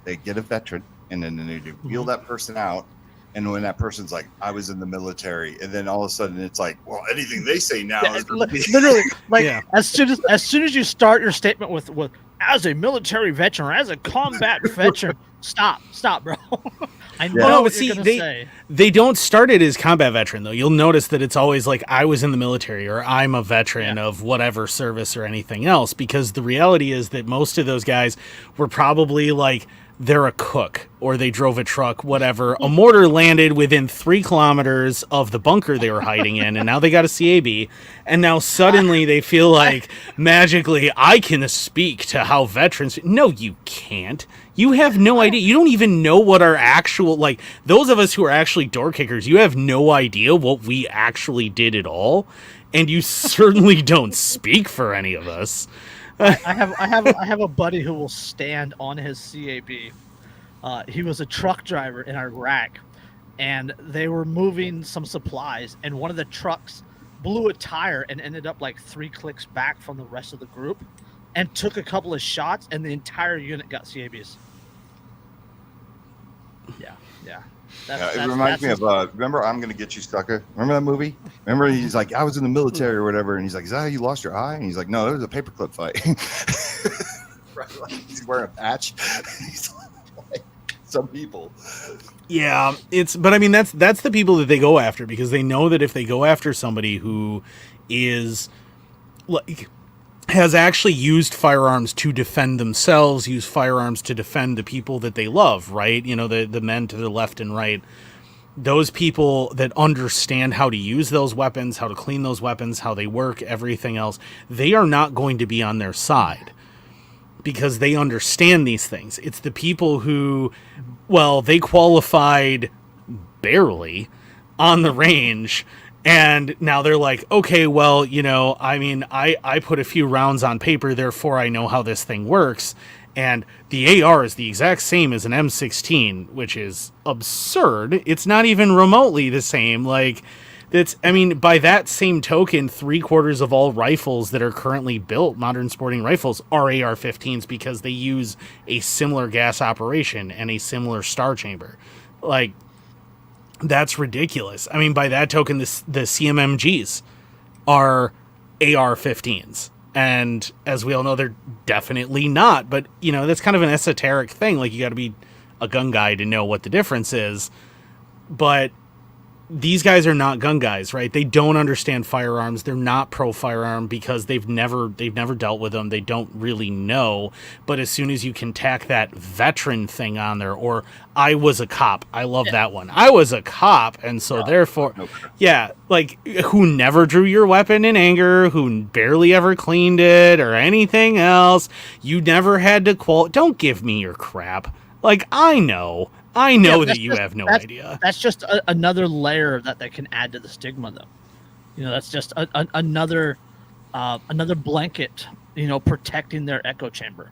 They get a veteran and then they wheel that person out. And when that person's like, I was in the military, and then all of a sudden it's like, well, anything they say now is literally like as soon as you start your statement with as a military veteran or as a combat veteran, stop, bro. I know what you're gonna say. They don't start it as combat veteran though. You'll notice that it's always like I was in the military or I'm a veteran of whatever service or anything else, because the reality is that most of those guys were probably like they're a cook or they drove a truck, whatever. A mortar landed within 3 kilometers of the bunker they were hiding in, and now they got a CAB. And now suddenly they feel like magically I can speak to how veterans. No, you can't. You have no idea. You don't even know what our actual, like, those of us who are actually door kickers, you have no idea what we actually did at all. And you certainly don't speak for any of us. I have a buddy who will stand on his CAB. He was a truck driver in Iraq, and they were moving some supplies, and one of the trucks blew a tire and ended up like 3 clicks back from the rest of the group, and took a couple of shots, and the entire unit got CABs. Yeah. It reminds me of remember I'm Gonna Get You, Sucker? Remember that movie? Remember he's like, I was in the military or whatever, and he's like, is that how you lost your eye? And he's like, no, it was a paperclip fight. Right, like he's wearing a patch. He's like, some people. Yeah, but I mean that's the people that they go after, because they know that if they go after somebody who is like has actually used firearms to defend themselves, use firearms to defend the people that they love, right? You know, the men to the left and right. Those people that understand how to use those weapons, how to clean those weapons, how they work, everything else, they are not going to be on their side because they understand these things. It's the people who, well, they qualified barely on the range, and now they're like, okay, well, you know, I mean, I put a few rounds on paper, therefore I know how this thing works. And the AR is the exact same as an M16, which is absurd. It's not even remotely the same. Like, that's, I mean, by that same token, 3/4 of all rifles that are currently built, modern sporting rifles, are AR-15s because they use a similar gas operation and a similar star chamber. Like, that's ridiculous. I mean, by that token, the CMMGs are AR-15s. And as we all know, they're definitely not. But, you know, that's kind of an esoteric thing. Like, you got to be a gun guy to know what the difference is. But these guys are not gun guys, right? They don't understand firearms. They're not pro firearm because they've never dealt with them. They don't really know. But as soon as you can tack that veteran thing on there, or I was a cop, I love that one. I was a cop, and so therefore, yeah, like, who never drew your weapon in anger, who barely ever cleaned it or anything else. You never had to don't give me your crap. Like, I know that you have no idea. That's just another layer that they can add to the stigma, though. You know, that's just another blanket, you know, protecting their echo chamber.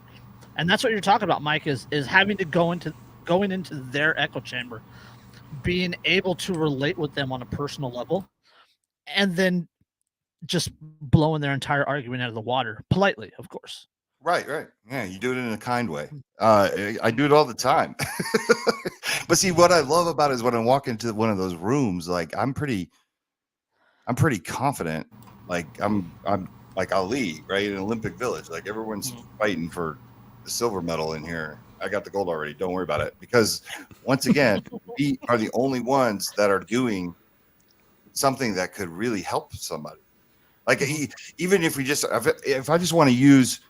And that's what you're talking about, Mike, is having to going into their echo chamber, being able to relate with them on a personal level, and then just blowing their entire argument out of the water, politely, of course. Right. Yeah, you do it in a kind way. I do it all the time. But see, what I love about it is when I walk into one of those rooms, like I'm pretty confident. Like I'm like Ali, right? In Olympic Village. Like everyone's fighting for the silver medal in here. I got the gold already. Don't worry about it. Because once again, we are the only ones that are doing something that could really help somebody. Like even if I just want to use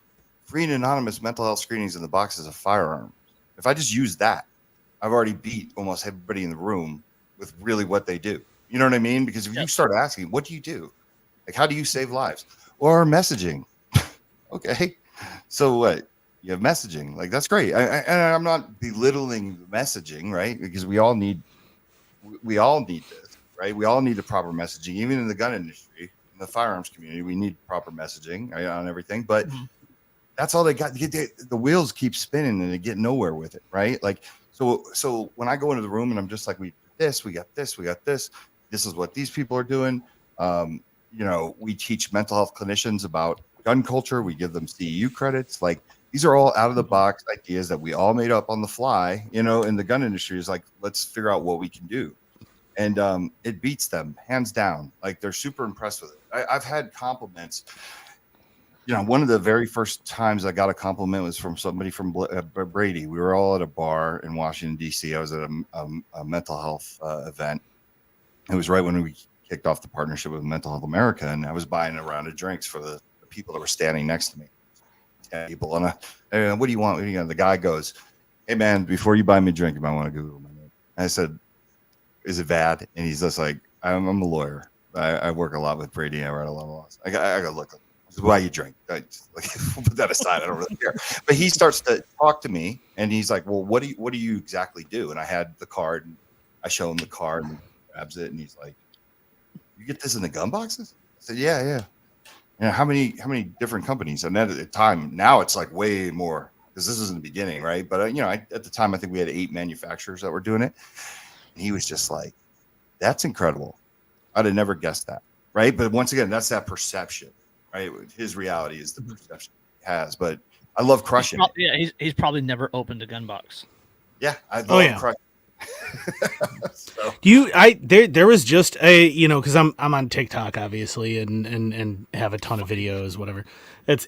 free and anonymous mental health screenings in the boxes of firearms, if I just use that, I've already beat almost everybody in the room with really what they do. You know what I mean? Because if you start asking, what do you do? Like, how do you save lives? Or messaging. Okay. So what? You have messaging. Like, that's great. And I'm not belittling messaging, right? Because we all need this, right? We all need the proper messaging, even in the gun industry, in the firearms community, we need proper messaging, right, on everything. But that's all they got. The wheels keep spinning and they get nowhere with it, right? Like, so when I go into the room and I'm just like, we got this. This is what these people are doing. You know, we teach mental health clinicians about gun culture. We give them CEU credits. Like, these are all out of the box ideas that we all made up on the fly, you know, in the gun industry. Is like, let's figure out what we can do. And it beats them hands down. Like, they're super impressed with it. I've had compliments. You know, one of the very first times I got a compliment was from somebody from Brady. We were all at a bar in Washington, D.C. I was at a mental health event. It was right when we kicked off the partnership with Mental Health America, and I was buying a round of drinks for the people that were standing next to me. 10 people, and what do you want? You know, the guy goes, hey man, before you buy me a drink, you might want to Google my name. And I said, is it bad? And he's just like, I'm a lawyer. I work a lot with Brady. I write a lot of laws. I got to look. I said, why you drink? Put that aside. I don't really care. But he starts to talk to me, and he's like, well, what do you exactly do? And I had the card, and I show him the card, and he grabs it, and he's like, you get this in the gun boxes? I said, yeah. And how many different companies? And then at the time, now it's like way more, because this is in the beginning, right? But at the time, I think we had 8 manufacturers that were doing it. And he was just like, that's incredible. I'd have never guessed that, right? But once again, that's that perception, right? His reality is the perception he has. But I love crushing it. Yeah, he's probably never opened a gun box. Yeah, I love crushing. So. There was just a, because I'm on TikTok obviously and have a ton of videos, whatever. It's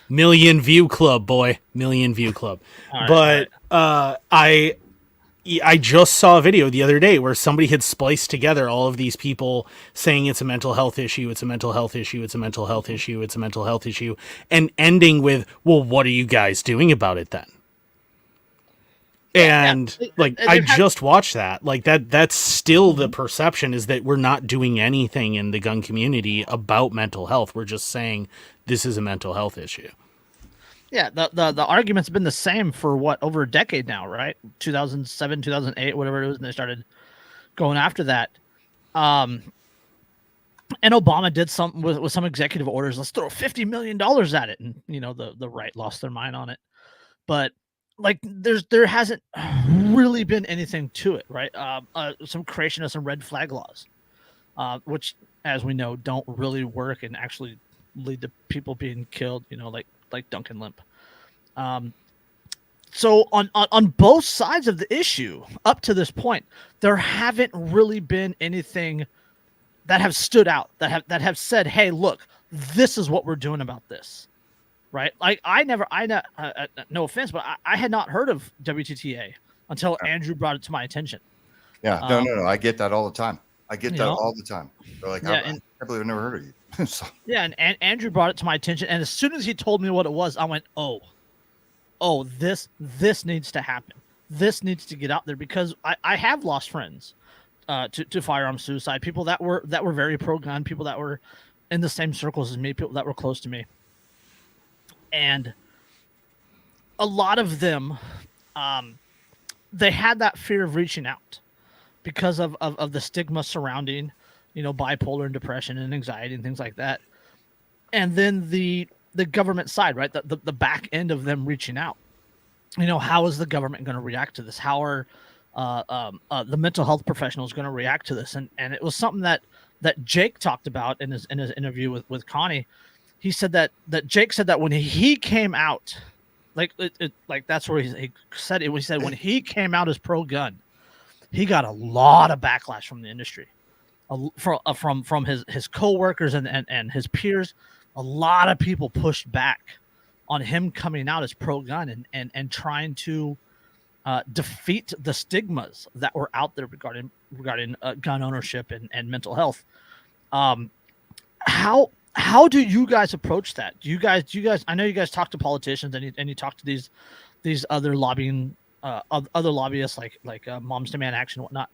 million view club, boy, million view club. I just saw a video the other day where somebody had spliced together all of these people saying it's a mental health issue, it's a mental health issue, it's a mental health issue, it's a mental health issue, and ending with, well, what are you guys doing about it then? And I just watched that. Like that's still the perception, is that we're not doing anything in the gun community about mental health. We're just saying this is a mental health issue. Yeah, the argument's been the same for over a decade now, right? 2007, 2008, whatever it was, and they started going after that. And Obama did something with some executive orders. Let's throw $50 million at it, and the right lost their mind on it. But there hasn't really been anything to it, right? Some creation of some red flag laws, which, as we know, don't really work and actually lead to people being killed. Like Duncan Limp. So on both sides of the issue up to this point, there haven't really been anything that have stood out, that have said, hey, look, this is what we're doing about this. Right? Like no offense, but I had not heard of WTTA until Andrew brought it to my attention. Yeah, no. I get that all the time. They're like, I can't believe I've never heard of you. So. Yeah, and Andrew brought it to my attention, and as soon as he told me what it was, I went, oh, this needs to happen. This needs to get out there, because I have lost friends to firearm suicide, people that were very pro-gun, people that were in the same circles as me, people that were close to me. And a lot of them, they had that fear of reaching out because of the stigma surrounding, bipolar and depression and anxiety and things like that. And then the government side, right? The back end of them reaching out. How is the government going to react to this? How are the mental health professionals going to react to this? And it was something that Jake talked about in his interview with Connie. He said that Jake said that when he came out, that's where he said it. He said when he came out as pro-gun, he got a lot of backlash from the industry, from his coworkers and his peers. A lot of people pushed back on him coming out as pro-gun and trying to defeat the stigmas that were out there regarding gun ownership and mental health. How do you guys approach that? Do you guys? I know you guys talk to politicians and you talk to these other lobbying other lobbyists like Moms Demand Action and whatnot.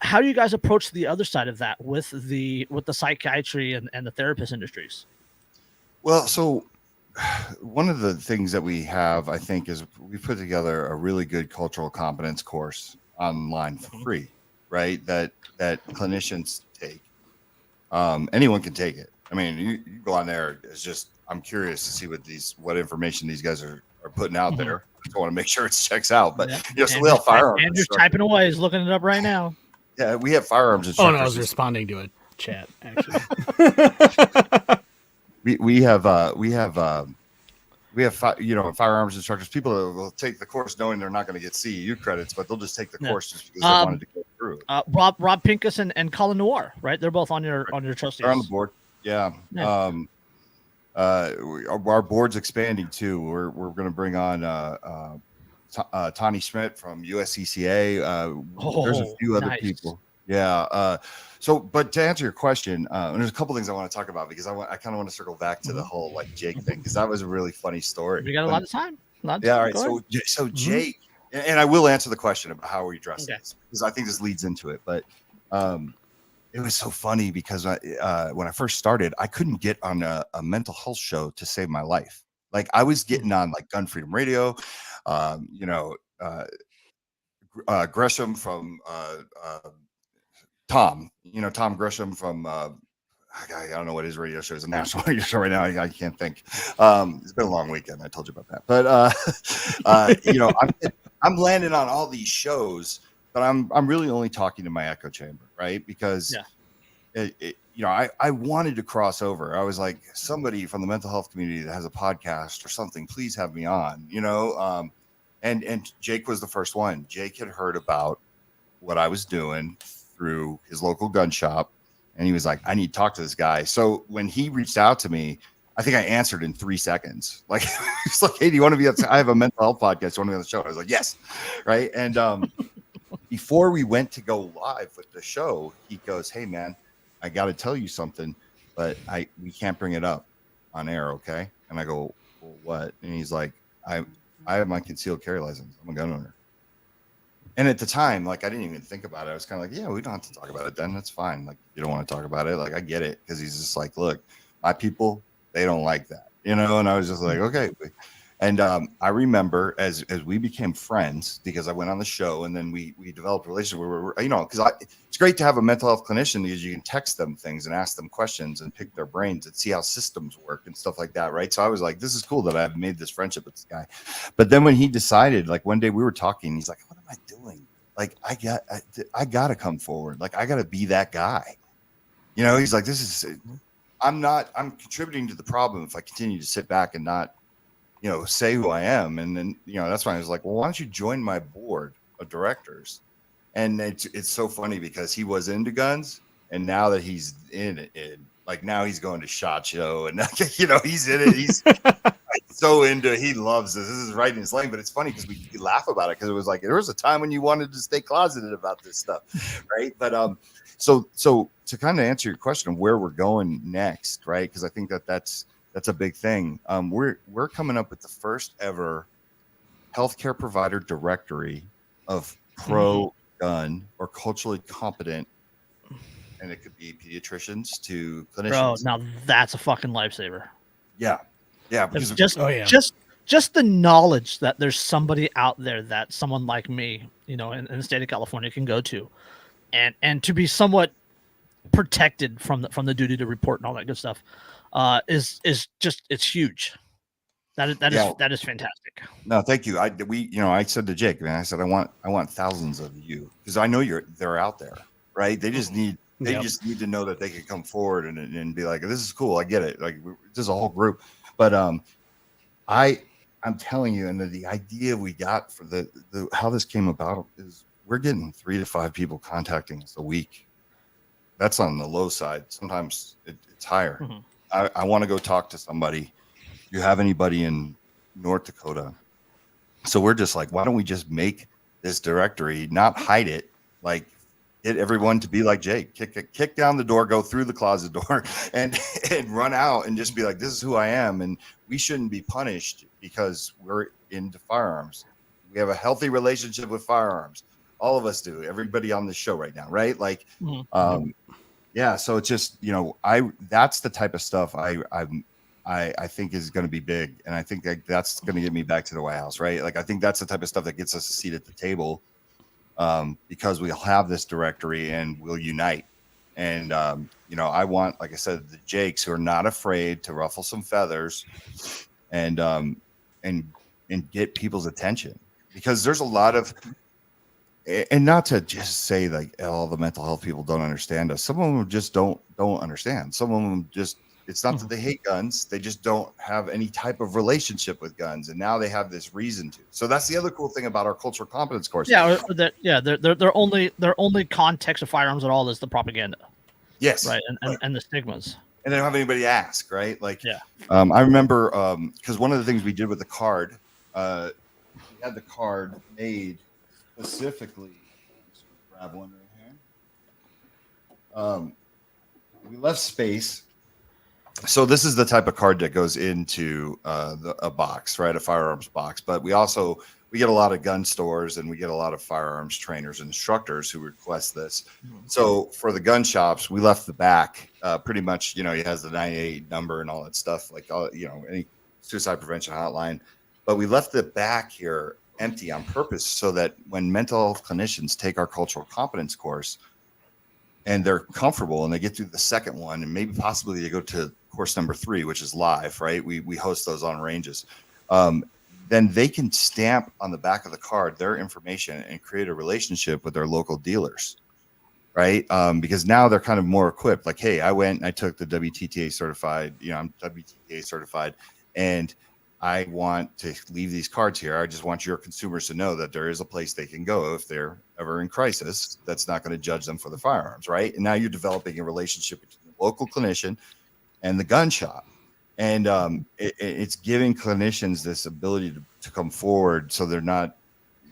How do you guys approach the other side of that with the psychiatry and the therapist industries? Well, so one of the things that we have, I think, is we put together a really good cultural competence course online for free, right? That clinicians take. Anyone can take it. I mean, you go on there. It's just, I'm curious to see what information these guys are putting out there. I want to make sure it checks out. But so we have firearms. Andrew's typing away. He's looking it up right now. Yeah, we have firearms instructors. Oh no, I was responding to a chat actually. we have firearms instructors. People will take the course knowing they're not going to get CEU credits, but they'll just take the course just because they wanted to go through it. Rob Pincus and Colin Noir, right? They're both on your trustees. They're on the board. Yeah. Our board's expanding too. We're going to bring on Tani Schmidt from USCCA. There's a few other people. Yeah. But to answer your question, there's a couple things I want to talk about because I kind of want to circle back to the whole Jake thing because that was a really funny story. We got a lot of time. All right. So Jake, and I will answer the question about how are you dressing Okay. this, because I think this leads into it. But it was so funny because when I first started, I couldn't get on a mental health show to save my life. Like I was getting on like Gun Freedom Radio, you know, Gresham from Tom, you know, Tom Gresham from I don't know what his radio show is, a national radio show right now. I can't think. It's been a long weekend. I told you about that. But you know, I'm landing on all these shows, but I'm really only talking to my echo chamber, right? Because you know, I wanted to cross over. I was like, somebody from the mental health community that has a podcast or something, please have me on, you know. And Jake was the first one. Jake had heard about what I was doing through his local gun shop. And he was like, I need to talk to this guy. So when he reached out to me, I think I answered in 3 seconds. Like, he's like, hey, do you want to be on? I have a mental health podcast. You want to be on the show? I was like, yes. Right. And before we went to go live with the show, he goes, hey, man, I got to tell you something, but we can't bring it up on air. Okay. And I go, well, what? And he's like, I have my concealed carry license. I'm a gun owner. And at the time, like, I didn't even think about it. I was kind of like, yeah, we don't have to talk about it then. That's fine. Like, you don't want to talk about it. Like, I get it. Because he's just like, look, my people, they don't like that, you know? And I was just like, okay. And I remember as we became friends, because I went on the show and then we developed a relationship where we're, you know, because it's great to have a mental health clinician because you can text them things and ask them questions and pick their brains and see how systems work and stuff like that, right? So I was like, this is cool that I've made this friendship with this guy. But then when he decided, like one day we were talking, he's like, what am I doing? Like, I got to come forward. Like, I got to be that guy. You know, he's like, I'm contributing to the problem if I continue to sit back and not, you know, say who I am. And then, you know, that's why I was like, well, why don't you join my board of directors? And it's so funny because he was into guns, and now that he's in it, like now he's going to SHOT Show, and you know, he's in it. He's so into it. He loves this. This is right in his lane. But it's funny because we laugh about it because it was like there was a time when you wanted to stay closeted about this stuff, right? But so to kind of answer your question of where we're going next, right? Because I think that's a big thing. We're coming up with the first ever healthcare provider directory of pro gun or culturally competent, and it could be pediatricians to clinicians. Bro, now that's a fucking lifesaver. Yeah, because just the knowledge that there's somebody out there that someone like me, you know, in the state of California can go to, and to be somewhat protected from the duty to report and all that good stuff, is just it's huge. That is fantastic. No, thank you. I said to Jake, man, I said I want thousands of you because I know they're out there, right? They just need just need to know that they can come forward and be like, this is cool. I get it. Like this is a whole group, but I'm telling you, and the idea we got for the how this came about is we're getting 3 to 5 people contacting us a week. That's on the low side. Sometimes it's higher. Mm-hmm. I want to go talk to somebody. Do you have anybody in North Dakota? So we're just like, why don't we just make this directory, not hide it, like get everyone to be like Jake, kick down the door, go through the closet door and run out and just be like, this is who I am. And we shouldn't be punished because we're into firearms. We have a healthy relationship with firearms. All of us do. Everybody on this show right now, right? Like, yeah. So it's just, you know, that's the type of stuff I think is going to be big. And I think that's going to get me back to the White House, right? Like, I think that's the type of stuff that gets us a seat at the table because we'll have this directory and we'll unite. And, you know, I want, like I said, the Jakes who are not afraid to ruffle some feathers and get people's attention, because there's a lot of, and not to just say like all the mental health people don't understand us. Some of them just don't understand. Some of them just, it's not that they hate guns. They just don't have any type of relationship with guns. And now they have this reason to. So that's the other cool thing about our cultural competence course. Yeah. Their only context of firearms at all is the propaganda. Yes. Right. And the stigmas. And they don't have anybody ask, right? Like, yeah. I remember, cause one of the things we did with the card, we had the card made specifically. Let's grab one right here. We left space So this is the type of card that goes into a box, right? A firearms box. But we get a lot of gun stores and we get a lot of firearms trainers and instructors who request this. So for the gun shops, we left the back pretty much. He has the 98 number and all that stuff, like any suicide prevention hotline. But we left the back here empty on purpose so that when mental health clinicians take our cultural competence course, and they're comfortable and they get through the second one and maybe possibly they go to course number 3, which is live, right? We host those on ranges. Then they can stamp on the back of the card their information and create a relationship with their local dealers, right? Because now they're kind of more equipped. Like, hey, I went and I took the WTTA certified, I'm WTTA certified, and I want to leave these cards here. I just want your consumers to know that there is a place they can go if they're ever in crisis that's not going to judge them for the firearms, right? And now you're developing a relationship between the local clinician and the gun shop. And it's giving clinicians this ability to come forward so they're not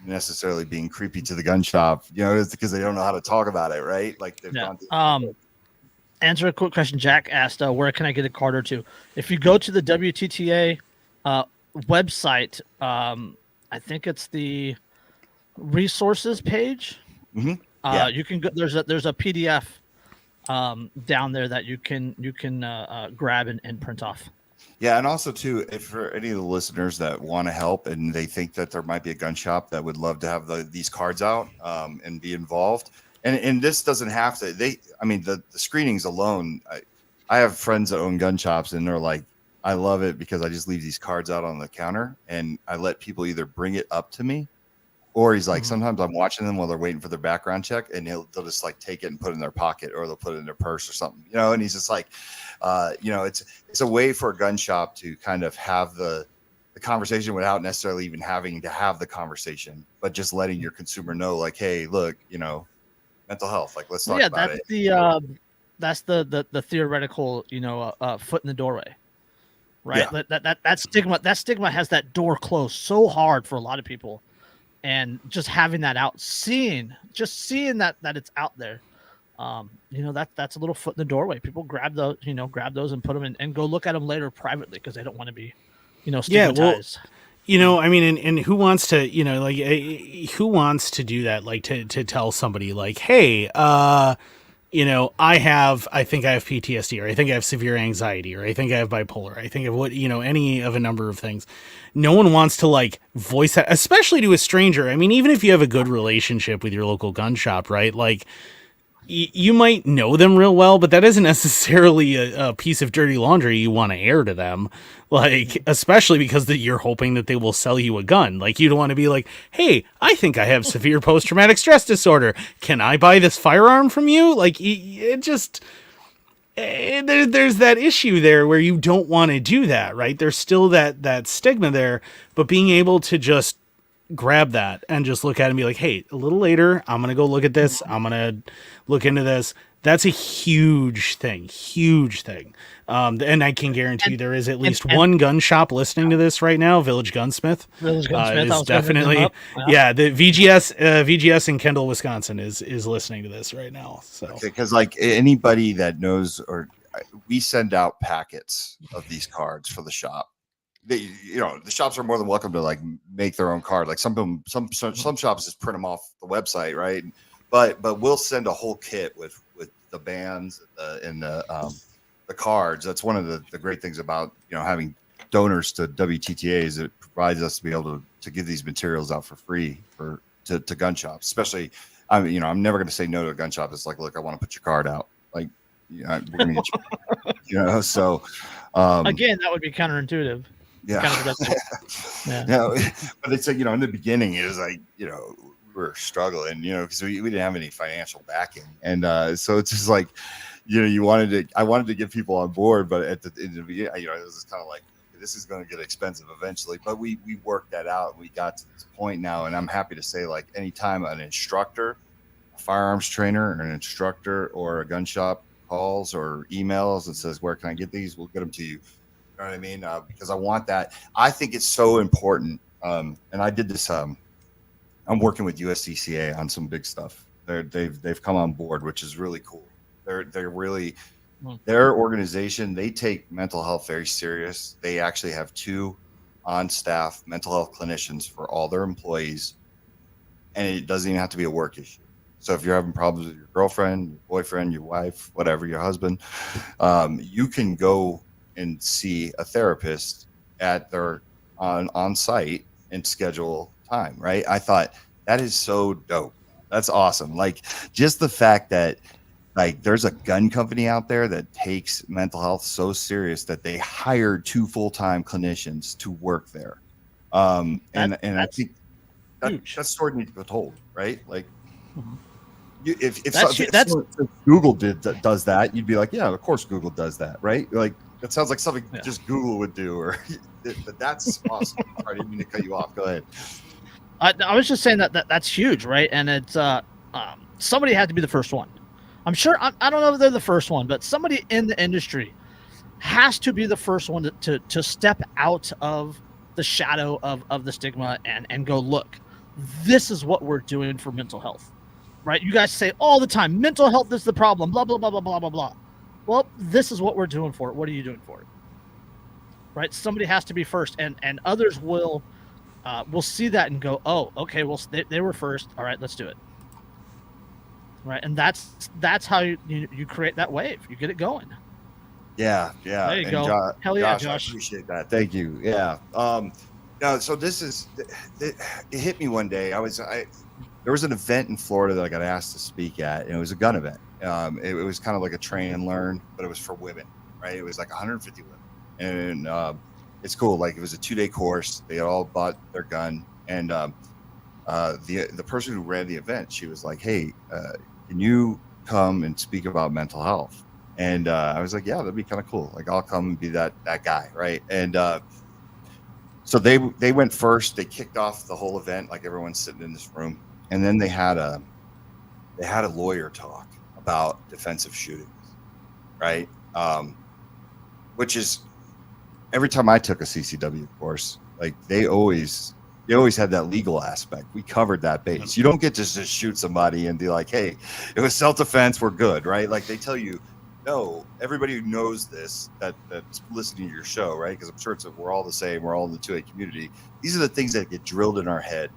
necessarily being creepy to the gun shop, it's because they don't know how to talk about it, right? Like they've gone through. Answer a quick question. Jack asked, where can I get a card or two? If you go to the WTTA website, I think it's the resources page. Mm-hmm. You can go. There's a PDF down there that you can grab and print off. Yeah, and also too, if for any of the listeners that want to help and they think that there might be a gun shop that would love to have these cards out and be involved, and this doesn't have to. The screenings alone. I have friends that own gun shops, and they're like, I love it because I just leave these cards out on the counter, and I let people either bring it up to me, or he's like, sometimes I'm watching them while they're waiting for their background check, and they'll just like take it and put it in their pocket, or they'll put it in their purse or something, and he's just like, it's a way for a gun shop to kind of have the conversation without necessarily even having to have the conversation, but just letting your consumer know, like, hey, look, mental health, like, let's talk about it. That's the theoretical, foot in the doorway, right? Yeah. That stigma has that door closed so hard for a lot of people, and just having that out, seeing that it's out there, that's a little foot in the doorway. People grab those and put them in and go look at them later privately because they don't want to be, stigmatized. And who wants to, who wants to do that? Like to tell somebody like, hey, I think I have PTSD, or I think I have severe anxiety, or I think I have bipolar. I think of any of a number of things. No one wants to like voice that, especially to a stranger. I mean, even if you have a good relationship with your local gun shop, right? Like you might know them real well, but that isn't necessarily a piece of dirty laundry you want to air to them. Like, especially because you're hoping that they will sell you a gun. Like, you don't want to be like, hey, I think I have severe post-traumatic stress disorder. Can I buy this firearm from you? Like, it just... There's that issue there where you don't want to do that, right? There's still that stigma there, but being able to just grab that and just look at it and be like, hey, a little later, I'm going to go look at this. I'm going to look into this. That's a huge thing. And I can guarantee you there is at least one gun shop listening to this right now. Village Gunsmith. Is definitely, the VGS in Kendall, Wisconsin is listening to this right now. So, because like anybody that knows, or we send out packets of these cards for the shop. The shops are more than welcome to like make their own card. Like some shops just print them off the website, right? But we'll send a whole kit with the bands and the cards. That's one of the great things about having donors to WTTA is it provides us to be able to give these materials out for free to gun shops. Especially, I'm never going to say no to a gun shop. It's like, look, I want to put your card out. Like, we're going to get you. So again, that would be counterintuitive. Yeah. But it's like, in the beginning, it was like, we were struggling, because we didn't have any financial backing. And so it's just like, I wanted to get people on board, but at the beginning, it was just kind of like, this is going to get expensive eventually. But we worked that out. We got to this point now. And I'm happy to say, like, anytime an instructor, a firearms trainer, or an instructor, or a gun shop calls or emails and says, where can I get these? We'll get them to you. You know what I mean? Because I want that. I think it's so important. And I did this. I'm working with USDCA on some big stuff. They've come on board, which is really cool. They're really Their organization, they take mental health very serious. They actually have 2 on-staff mental health clinicians for all their employees, and it doesn't even have to be a work issue. So if you're having problems with your girlfriend, your boyfriend, your wife, whatever, your husband, you can go and see a therapist at their on site and schedule time. Right? I thought that is so dope. That's awesome. Like just the fact that like there's a gun company out there that takes mental health so serious that they hired 2 full-time clinicians to work there. And I That's think huge. that story needs to go told, right? Like Mhm. if That's Google does that, you'd be like, yeah, of course Google does that, right? Like that sounds like something Yeah. just Google would do, or that's awesome. Sorry, I didn't mean to cut you off. Go ahead. I was just saying that's huge, right? And it's somebody had to be the first one. I'm sure I don't know if they're the first one, but somebody in the industry has to be the first one to step out of the shadow of the stigma and go, look, this is what we're doing for mental health, right? You guys say all the time, mental health is the problem, blah, blah, blah, blah, blah, blah, blah. Well, this is what we're doing for it. What are you doing for it? Right? Somebody has to be first, and others will see that and go, oh, okay, well, they were first. All right, let's do it. Right. And that's how you create that wave. You get it going. Yeah. There you And go. Hell yeah, Josh, Josh. I appreciate that. Thank you. Yeah. No, so this is it hit me one day. There was an event in Florida that I got asked to speak at, and it was a gun event. It was kind of like a train and learn, but it was for women, right? It was like 150 women, and it's cool. Like it was a 2-day course. They all bought their gun, and the person who ran the event, she was like, "Hey, can you come and speak about mental health?" And I was like, "Yeah, that'd be kind of cool. Like I'll come and be that guy, right?" And so they went first. They kicked off the whole event, like everyone's sitting in this room, and then they had a lawyer talk about defensive shootings, right? Which is every time I took a CCW course, like they always had that legal aspect. We covered that base. You don't get to just shoot somebody and be like, "Hey, it was self-defense. We're good," right? Like they tell you, no. Everybody who knows this that's listening to your show, right? Because I'm sure we're all the same. We're all in the 2A community. These are the things that get drilled in our head.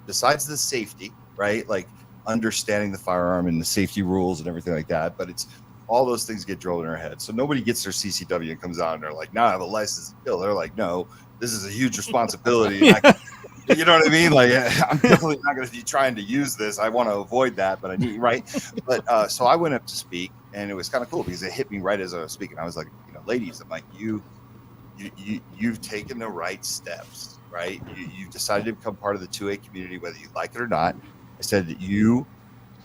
Besides the safety, right? Like understanding the firearm and the safety rules and everything like that. But it's all those things get drilled in our head. So nobody gets their CCW and comes out and they're like, "Now I have a license to kill." They're like, "No, this is a huge responsibility." You know what I mean? Like, I'm definitely not going to be trying to use this. I want to avoid that, but I need, right? But so I went up to speak, and it was kind of cool because it hit me right as I was speaking. I was like, ladies, I'm like, you've taken the right steps, right? You've decided to become part of the 2A community, whether you like it or not. I said that you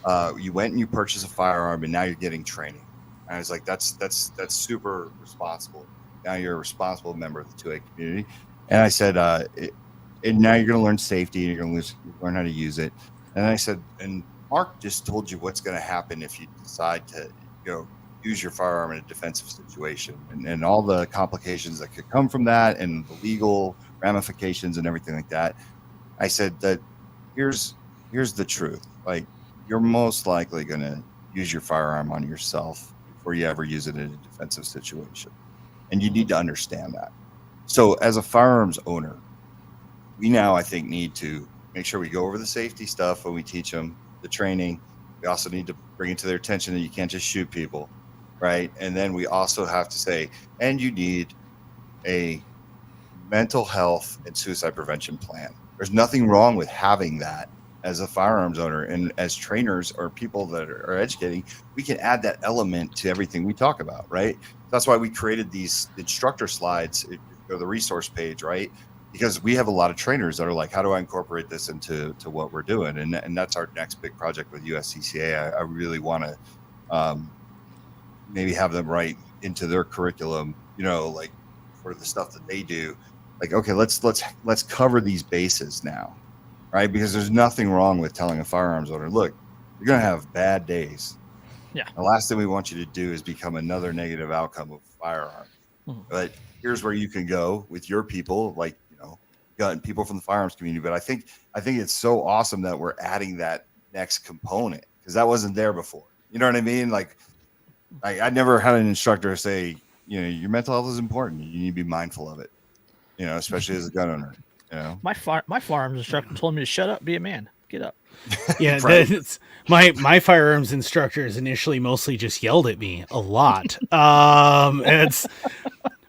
went and you purchased a firearm, and now you're getting training. And I was like, that's super responsible. Now you're a responsible member of the 2A community. And I said, and now you're going to learn safety, and you're going to learn how to use it. And I said, and Mark just told you what's going to happen if you decide to, use your firearm in a defensive situation, and all the complications that could come from that, and the legal ramifications and everything like that. I said that here's the truth. Like, you're most likely going to use your firearm on yourself before you ever use it in a defensive situation. And you need to understand that. So as a firearms owner, we now, I think, need to make sure we go over the safety stuff when we teach them the training. We also need to bring it to their attention that you can't just shoot people, right? And then we also have to say, and you need a mental health and suicide prevention plan. There's nothing wrong with having that as a firearms owner, and as trainers or people that are educating, we can add that element to everything we talk about, right? That's why we created these instructor slides, or the resource page, right? Because we have a lot of trainers that are like, how do I incorporate this into what we're doing? And that's our next big project with USCCA. I really want to maybe have them write into their curriculum, like for the stuff that they do. Like, okay, let's cover these bases now, right? Because there's nothing wrong with telling a firearms owner, look, you're going to have bad days. Yeah. The last thing we want you to do is become another negative outcome of firearms. Mm-hmm. But here's where you can go with your people, like, gun people from the firearms community. But I think it's so awesome that we're adding that next component, because that wasn't there before. You know what I mean? Like, I never had an instructor say, your mental health is important. You need to be mindful of it, especially as a gun owner, My firearms instructor told me to shut up, be a man, get up. Yeah, Right. that's my firearms instructors initially mostly just yelled at me a lot. It's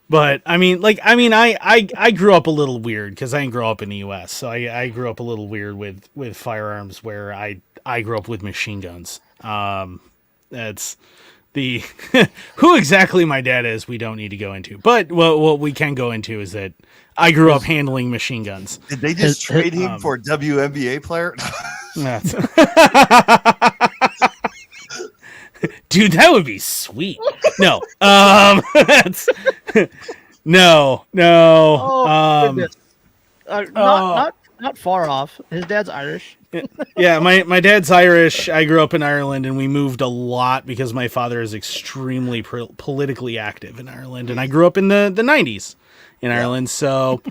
but I grew up a little weird because I didn't grow up in the U.S. So I grew up a little weird with firearms where I grew up with machine guns. That's the who exactly my dad is. We don't need to go into, but what we can go into is that I grew up handling machine guns. Did they just trade him for a WNBA player? That's dude, that would be sweet. No, that's no. Goodness. Not far off. His dad's Irish. Yeah, my dad's Irish. I grew up in Ireland, and we moved a lot because my father is extremely politically active in Ireland, and I grew up in the 90s in Ireland. So,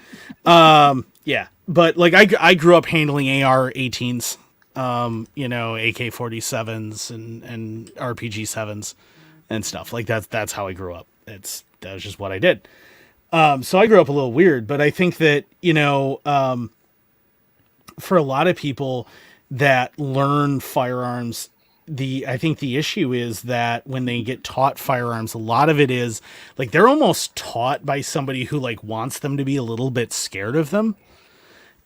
yeah, but like I grew up handling AR-18s, AK-47s and RPG-7s and stuff like that. That's how I grew up. That was just what I did. So I grew up a little weird, but I think that, for a lot of people that learn firearms, I think the issue is that when they get taught firearms, a lot of it is like they're almost taught by somebody who like wants them to be a little bit scared of them.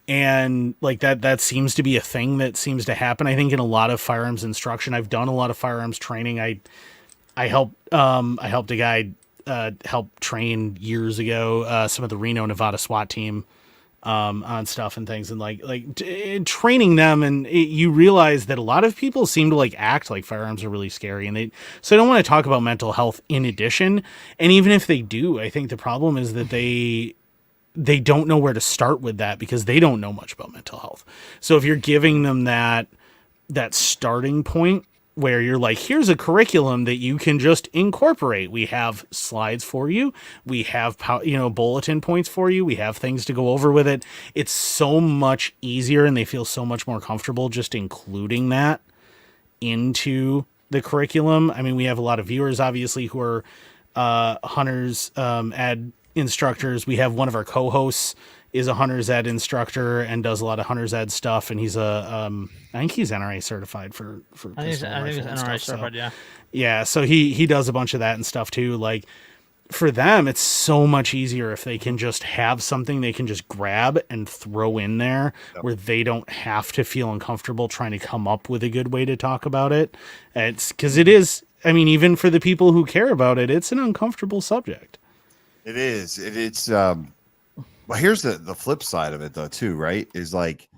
And like that seems to be a thing that seems to happen. I think in a lot of firearms instruction, I've done a lot of firearms training. I helped a guy help train years ago some of the Reno, Nevada SWAT team on stuff and things, and like training them, and you realize that a lot of people seem to like act like firearms are really scary, and they don't want to talk about mental health in addition. And even if they do, I think the problem is that they don't know where to start with that because they don't know much about mental health. So if you're giving them that starting point where you're like, here's a curriculum that you can just incorporate. We have slides for you. We have, bulletin points for you. We have things to go over with it. It's so much easier, and they feel so much more comfortable just including that into the curriculum. I mean, we have a lot of viewers, obviously, who are hunters, ed instructors. We have one of our co-hosts is a hunter's ed instructor and does a lot of hunter's ed stuff, and he's I think he's NRA certified for I think he's NRA certified, so. Yeah, so he does a bunch of that and stuff too. Like for them, it's so much easier if they can just have something they can just grab and throw in there where they don't have to feel uncomfortable trying to come up with a good way to talk about it. It's because it is, I mean, even for the people who care about it, it's an uncomfortable subject. It is. It's well, here's the flip side of it though too, right? Is like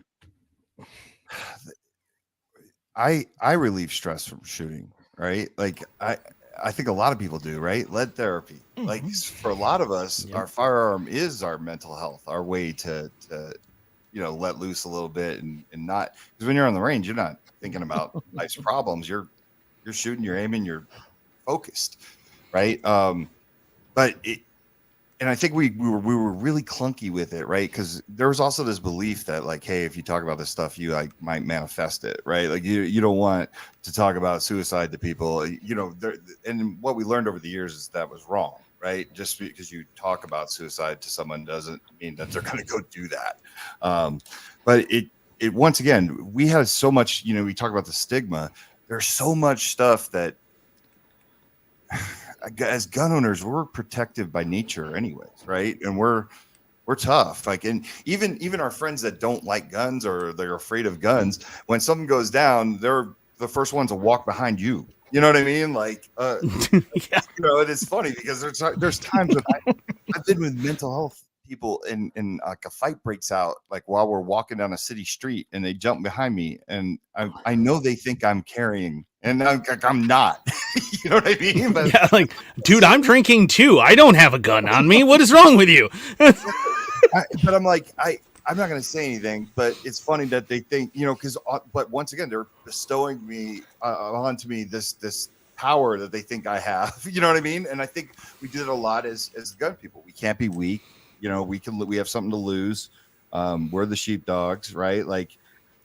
I relieve stress from shooting, right? Like I think a lot of people do, right? Lead therapy. Mm-hmm. Like for a lot of us, our firearm is our mental health, our way to let loose a little bit and not, because when you're on the range, you're not thinking about life's problems. You're shooting, you're aiming, you're focused, right? But and I think we were really clunky with it, right? Because there was also this belief that like, hey, if you talk about this stuff, you like might manifest it, right? Like you don't want to talk about suicide to people, and what we learned over the years is that was wrong, right? Just because you talk about suicide to someone doesn't mean that they're going to go do that. But it once again, we have so much, we talk about the stigma. There's so much stuff that as gun owners, we're protective by nature anyways, right? And we're tough. Like, and even our friends that don't like guns or they're afraid of guns, when something goes down, they're the first ones to walk behind you. You know what I mean? Like, and it's funny because there's times when I've been with mental health people and like a fight breaks out, like while we're walking down a city street and they jump behind me and I know they think I'm carrying and I'm not. You know what I mean? But, yeah, like, dude, I'm drinking too. I don't have a gun on me. What is wrong with you? But I'm like, I'm not going to say anything, but it's funny that they think, but once again, they're bestowing me onto me this power that they think I have. You know what I mean? And I think we do it a lot as gun people. We can't be weak. We have something to lose. We're the sheepdogs, right? Like,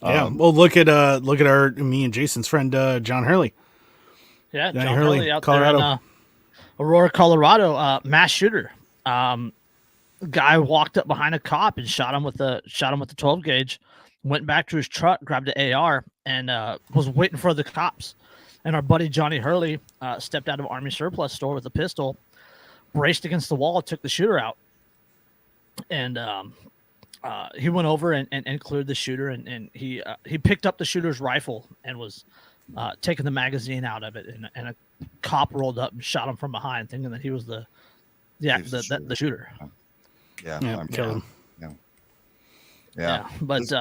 well, look at me and Jason's friend, John Hurley. Yeah, Johnny John Hurley, Hurley out Colorado. there in Aurora, Colorado. Mass shooter. Guy walked up behind a cop and shot him with the 12 gauge. Went back to his truck, grabbed the AR, and was waiting for the cops. And our buddy Johnny Hurley stepped out of Army surplus store with a pistol, braced against the wall, took the shooter out, and he went over and cleared the shooter, and he picked up the shooter's rifle and was taking the magazine out of it, and a cop rolled up and shot him from behind, thinking that he was the shooter. Yeah, kill him. Yeah. But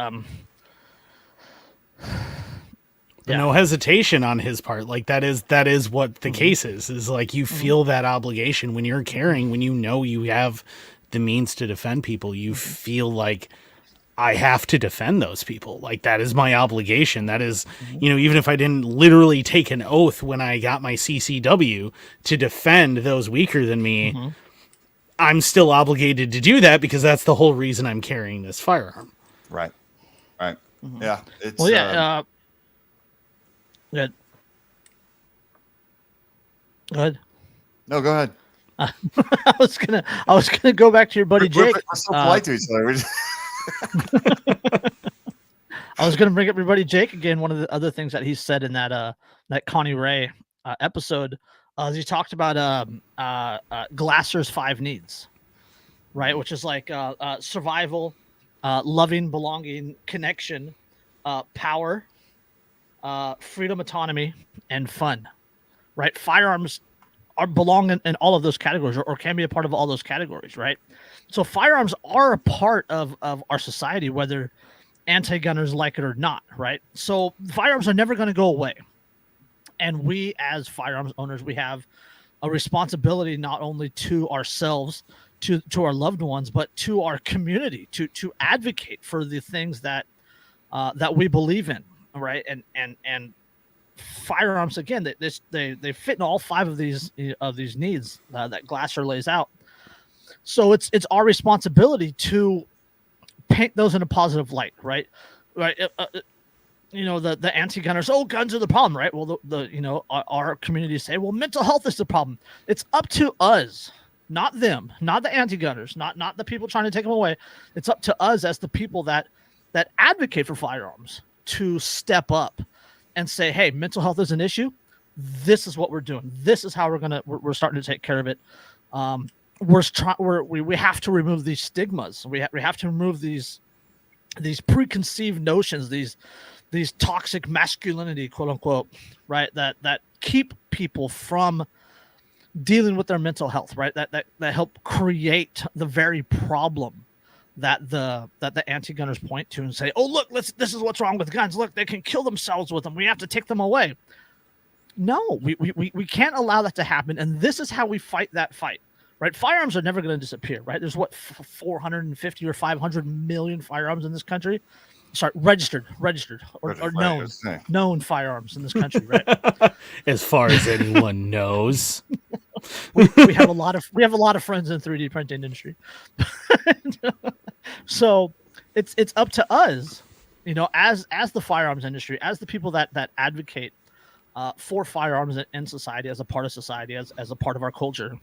no hesitation on his part. Like that is what the case is like you feel that obligation when you're caring, when you know you have the means to defend people, you feel like I have to defend those people. Like that is my obligation. That is, even if I didn't literally take an oath when I got my CCW to defend those weaker than me, I'm still obligated to do that because that's the whole reason I'm carrying this firearm. Right. Yeah. It's good. Go ahead. No, go ahead. I was gonna go back to your buddy Jake. We're so polite to each other. I was gonna bring up your buddy Jake again. One of the other things that he said in that Connie Ray episode, he talked about Glasser's 5 needs, right? Which is like survival, loving, belonging, connection, power, freedom, autonomy, and fun. Right? Firearms belong in all of those categories, or can be a part of all those categories, right? So firearms are a part of our society, whether anti-gunners like it or not, right? So firearms are never going to go away. And we, as firearms owners, we have a responsibility not only to ourselves, to our loved ones, but to our community, to advocate for the things that we believe in, right? And firearms, again, they fit in all 5 of these needs that Glasser lays out. So it's our responsibility to paint those in a positive light, right? Right. The anti-gunners, guns are the problem, right? Well, our communities say, well, mental health is the problem. It's up to us, not them, not the anti-gunners, not the people trying to take them away. It's up to us as the people that advocate for firearms to step up and say, hey, mental health is an issue. This is what we're doing. This is how we're starting to take care of it. We have to remove these stigmas. We have to remove these preconceived notions, these toxic masculinity, quote unquote, right? That keep people from dealing with their mental health, right? That help create the very problem that the anti-gunners point to and say, oh, look, this is what's wrong with guns. Look, they can kill themselves with them. We have to take them away. No, we can't allow that to happen. And this is how we fight that fight, right? Firearms are never going to disappear, right? There's 450 or 500 million firearms in this country. Sorry, registered or known firearms in this country, right? As far as anyone knows. we have a lot of friends in 3D printing industry. So it's up to us, as the firearms industry, as the people that advocate for firearms in society, as a part of society, as a part of our culture,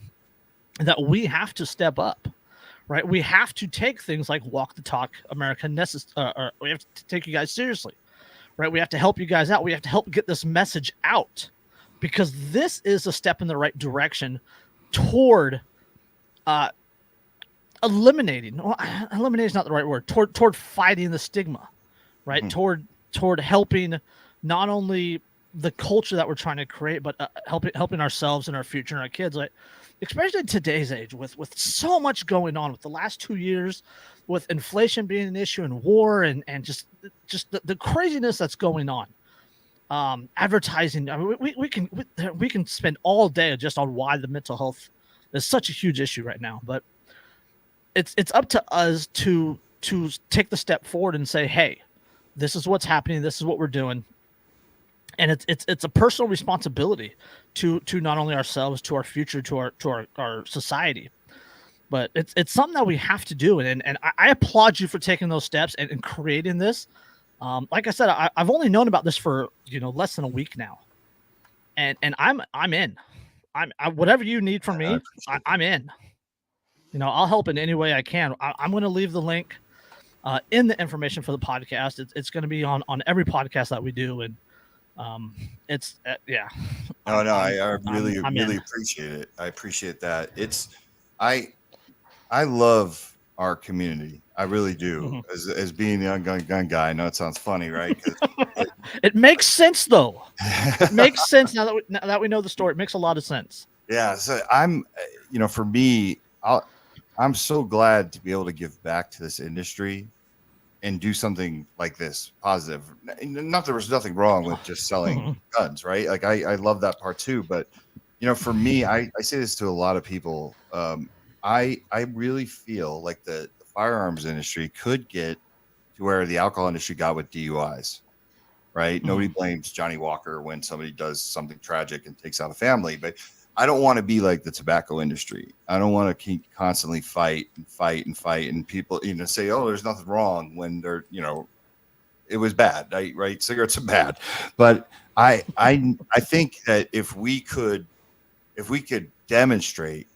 that we have to step up, right? We have to take things like Walk the Talk America we have to take you guys seriously, right? We have to help you guys out. We have to help get this message out, because this is a step in the right direction toward eliminating is not the right word, toward fighting the stigma, right? Toward helping not only the culture that we're trying to create, but helping ourselves and our future and our kids, like, especially in today's age with so much going on with the last 2 years, with inflation being an issue and war and just the craziness that's going on. Advertising. I mean, we can spend all day just on why the mental health is such a huge issue right now, but it's up to us to take the step forward and say, hey, this is what's happening. This is what we're doing. And it's a personal responsibility to not only ourselves, to our future, to our society, but it's something that we have to do. And I applaud you for taking those steps and creating this. Like I said, I've only known about this for less than a week now, and I'm in. Whatever you need from I me, appreciate that. I'm in. I'll help in any way I can. I'm going to leave the link in the information for the podcast. It's going to be on every podcast that we do, and it's yeah. No, I really, I'm really in. appreciate it. I appreciate that. I love our community. I really do. As being the gun guy, I know it sounds funny, right? It makes sense though. It makes sense now that we know the story. It makes a lot of sense. Yeah. So for me, I'm so glad to be able to give back to this industry and do something like this positive. Not there was nothing wrong with just selling guns, right? Like I love that part too. But for me, I say this to a lot of people. I really feel like the firearms industry could get to where the alcohol industry got with DUIs, right? Nobody blames Johnny Walker when somebody does something tragic and takes out a family, but I don't want to be like the tobacco industry. I don't want to keep constantly fight, and people, say, "Oh, there's nothing wrong," when they're, it was bad, right? Cigarettes are bad, but I think that if we could demonstrate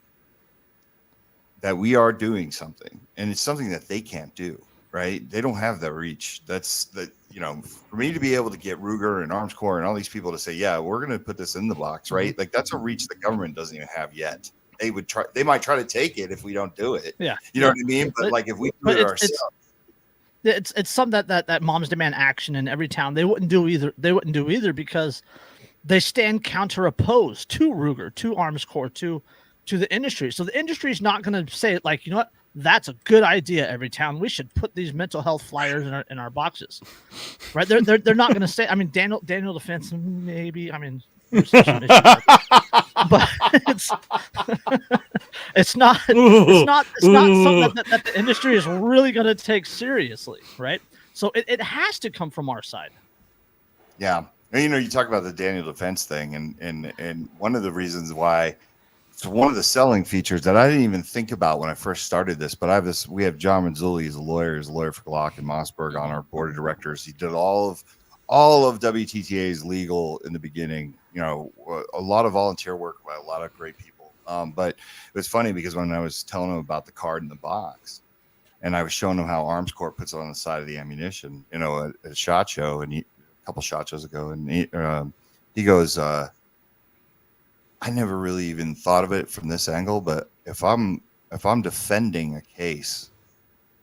that we are doing something, and it's something that they can't do, right? They don't have the reach. That's for me to be able to get Ruger and Arms Corps and all these people to say, yeah, we're going to put this in the box, right? Like that's a reach the government doesn't even have yet. They might try to take it if we don't do it. Yeah. You know what I mean? But like if we do it ourselves. It's something that moms demand action in every town. They wouldn't do either because they stand counter opposed to Ruger, to Arms Corps, to the industry. So the industry is not going to say like, you know what, that's a good idea. Every town, we should put these mental health flyers in our boxes, right? They're not going to say. I mean, Daniel Defense, maybe. I mean, there's some issues but it's not something that the industry is really going to take seriously, right? So it has to come from our side. Yeah, and, you talk about the Daniel Defense thing, and one of the reasons why. It's one of the selling features that I didn't even think about when I first started this, but we have John Mazzulli, he's a lawyer for Glock and Mossberg on our board of directors. He did all of WTTA's legal in the beginning, a lot of volunteer work by a lot of great people. But it was funny because when I was telling him about the card in the box and I was showing him how Arms Corps puts it on the side of the ammunition, at a SHOT Show a couple SHOT shows ago. And he goes, I never really even thought of it from this angle, but if I'm defending a case,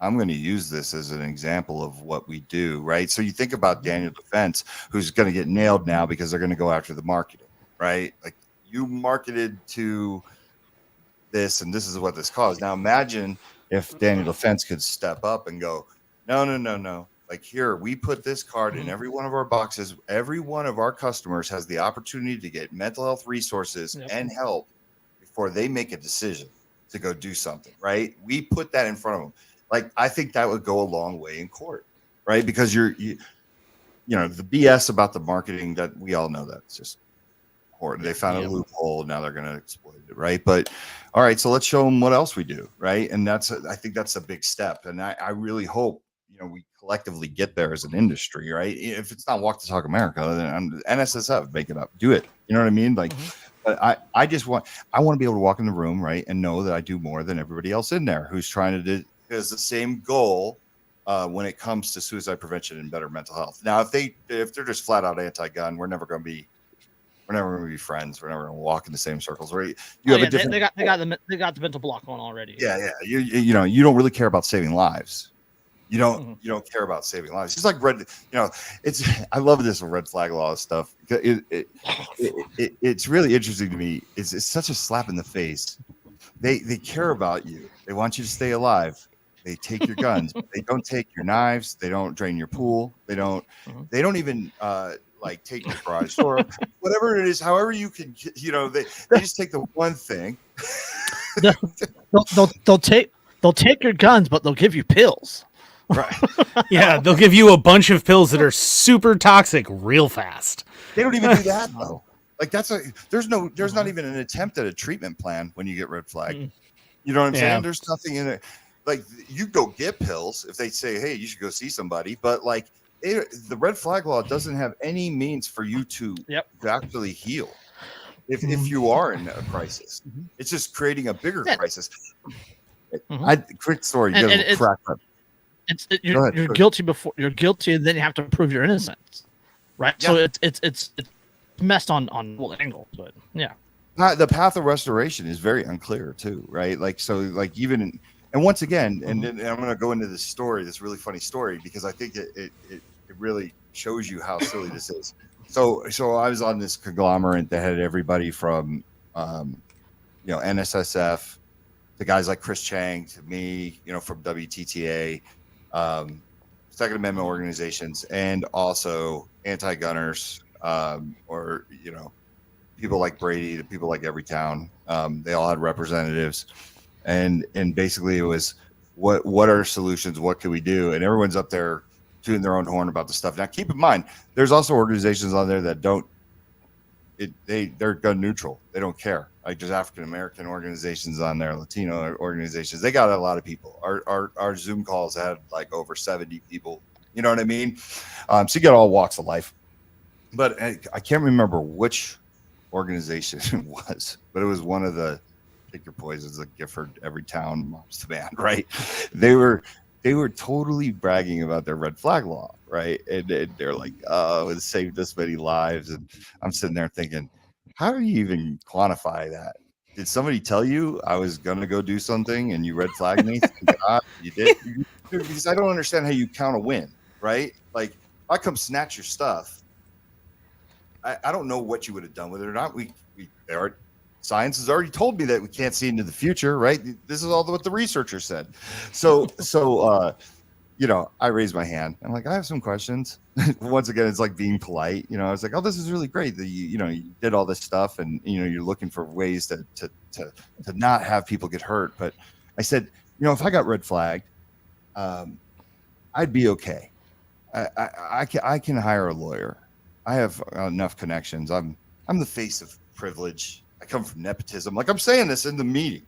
I'm going to use this as an example of what we do, right? So you think about Daniel Defense, who's going to get nailed now because they're going to go after the marketing, right? Like you marketed to this, and this is what this caused. Now imagine if Daniel Defense could step up and go, no. Like here, we put this card in every one of our boxes. Every one of our customers has the opportunity to get mental health resources and help before they make a decision to go do something, right? We put that in front of them. Like, I think that would go a long way in court, right? Because the BS about the marketing, that we all know that it's just horrible. They found a loophole. Now they're going to exploit it, right? But all right, so let's show them what else we do, right? And I think that's a big step. And I really hope, we collectively get there as an industry, right? If it's not Walk the Talk America, then NSSF, make it up, do it. You know what I mean? Like, but I want to be able to walk in the room, right, and know that I do more than everybody else in there who's trying to do has the same goal when it comes to suicide prevention and better mental health. Now, if they're just flat out anti-gun, we're never going to be friends. We're never going to walk in the same circles. Right? A different. They got the mental block on already. Yeah. You don't really care about saving lives. You don't care about saving lives. It's like I love this red flag law stuff. It's really interesting to me. It's such a slap in the face. They care about you. They want you to stay alive. They take your guns. But they don't take your knives. They don't drain your pool. They don't even take your garage door, whatever it is. However you can, they just take the one thing. They'll take your guns, but they'll give you pills. Right. Yeah, they'll give you a bunch of pills that are super toxic real fast. They don't even do that though. Like there's not even an attempt at a treatment plan when you get red flag. You know what I'm saying? There's nothing in it. Like you go get pills if they say, hey, you should go see somebody. But like the red flag law doesn't have any means for you to actually heal. if you are in a crisis. Mhm. It's just creating a bigger Yeah. crisis. Mhm. Quick story. And You guys will crack up. You're Go ahead. guilty before you're guilty, and then you have to prove your innocence, right? So Yeah. it's messed on all angles, but yeah. The path of restoration is very unclear too, right? Like, so like even and once again, and then I'm going to go into this story, this really funny story, because I think it really shows you how silly this is. So I was on this conglomerate that had everybody from NSSF to guys like Chris Chang to me, from WTTA, Second Amendment organizations, and also anti-gunners, or people like Brady, the people like Everytown. They all had representatives, and basically it was what are solutions? What can we do? And everyone's up there tooting their own horn about the stuff. Now, keep in mind, there's also organizations on there that don't. They're gun neutral. They don't care. Like there's African American organizations on there, Latino organizations. They got a lot of people. Our Zoom calls had like over 70 people. You know what I mean? So you got all walks of life. But I can't remember which organization it was, but it was one of the pick your poisons, like Gifford, Everytown, Moms to Band, right? They were totally bragging about their red flag law, right? And they're like, oh, it saved this many lives. And I'm sitting there thinking, how do you even quantify that? Did somebody tell you I was gonna go do something and you red flagged me? You did? Because I don't understand how you count a win, right? Like if I come snatch your stuff, I don't know what you would have done with it or not. Science has already told me that we can't see into the future, right? This is all what the researchers said. So I raised my hand. I'm like, I have some questions. Once again, it's like being polite. I was like, oh, this is really great that you did all this stuff, and you're looking for ways to not have people get hurt. But I said, if I got red flagged, I'd be okay. I can hire a lawyer. I have enough connections. I'm the face of privilege. I come from nepotism. Like I'm saying this in the meeting,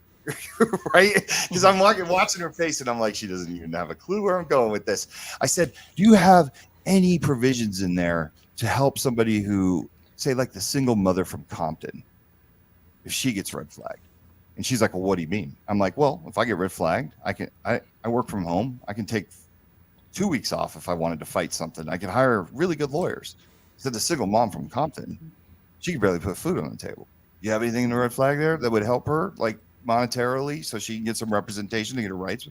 right? Because I'm watching her face, and I'm like, she doesn't even have a clue where I'm going with this. I said, do you have any provisions in there to help somebody who, say, like the single mother from Compton, if she gets red flagged? And she's like, well, what do you mean? I'm like, well, if I get red flagged, I work from home. I can take 2 weeks off if I wanted to fight something. I can hire really good lawyers. Said the single mom from Compton, she could barely put food on the table. You have anything in the red flag there that would help her, like monetarily, so she can get some representation to get her rights?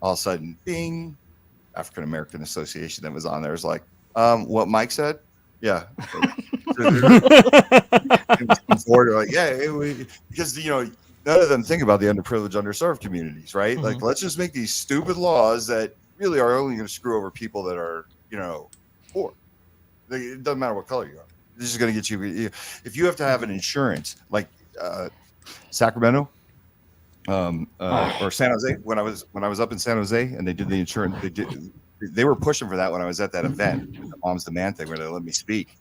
All of a sudden, bing, African American Association that was on there is like, what Mike said? Yeah. Forward, like, yeah, because none of them think about the underprivileged, underserved communities, right? Mm-hmm. Like, let's just make these stupid laws that really are only going to screw over people that are, poor. It doesn't matter what color you are. This is going to get you. If you have to have an insurance, like Sacramento or San Jose, when I was up in San Jose and they did the insurance, they were pushing for that when I was at that event, the Moms Demand thing, where they let me speak,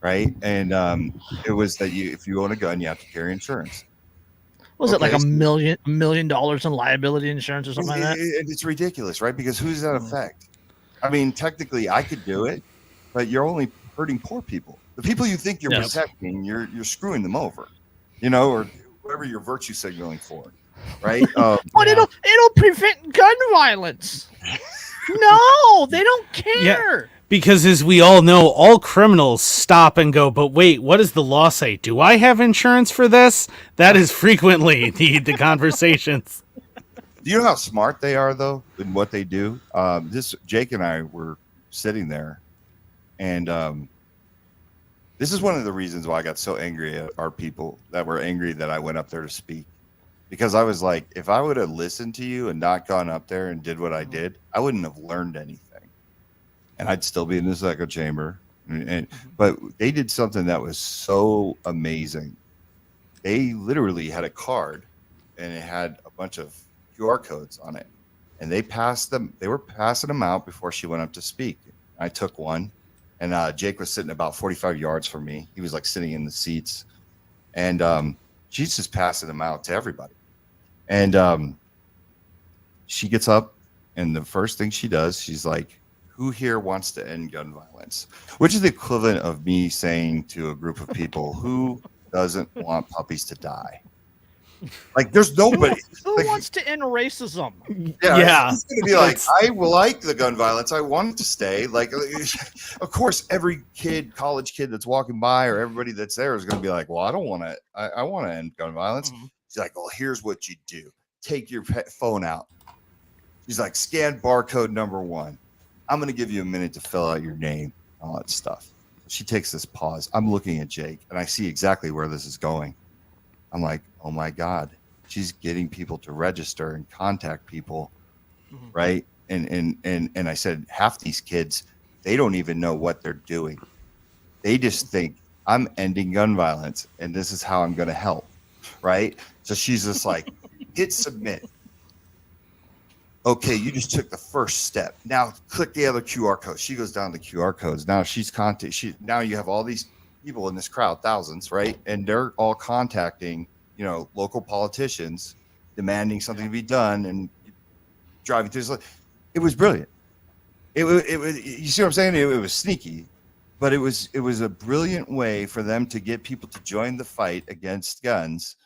right? And it was that if you own a gun, you have to carry insurance. Was it like $1 million in liability insurance or something like that? It's ridiculous, right? Because who does that affect? I mean, technically, I could do it, but you're only hurting poor people. The people you think you're protecting, you're screwing them over, or whatever you're virtue signaling for, right? But it'll prevent gun violence. No, they don't care. Yeah, because as we all know, all criminals stop and go, but wait, what does the law say? Do I have insurance for this? That is frequently the conversations. Do you know how smart they are, though, in what they do? Jake and I were sitting there, and this is one of the reasons why I got so angry at our people that were angry that I went up there to speak. Because I was like, if I would have listened to you and not gone up there and did what I did, I wouldn't have learned anything. And I'd still be in this echo chamber. But they did something that was so amazing. They literally had a card, and it had a bunch of QR codes on it. And they were passing them out before she went up to speak. I took one, and Jake was sitting about 45 yards from me. He was like sitting in the seats, and she's just passing them out to everybody. And she gets up, and the first thing she does, she's like, who here wants to end gun violence? Which is the equivalent of me saying to a group of people, who doesn't want puppies to die? Like, there's nobody. Who Like, wants to end racism? Yeah. It's going to be like, I will like the gun violence. I want it to stay. Like, of course, every college kid that's walking by or everybody that's there is going to be like, well, I don't want to, I want to end gun violence. Mhm. She's like, well, here's what you do. Take your phone out. She's like, scan barcode number 1. I'm going to give you a minute to fill out your name, all that stuff. She takes this pause. I'm looking at Jake and I see exactly where this is going. I'm like, oh my God, she's getting people to register and contact people. Mhm. Right. And I said, half these kids, they don't even know what they're doing. They just think I'm ending gun violence and this is how I'm going to help. Right. So she's just like, hit submit. Okay, you just took the first step. Now click the other QR code. She goes down the QR codes. Now now you have all these people in this crowd, thousands, right? And they're all contacting, local politicians, demanding something to be done and driving through. It was brilliant. It was, you see what I'm saying? It was sneaky, but it was a brilliant way for them to get people to join the fight against guns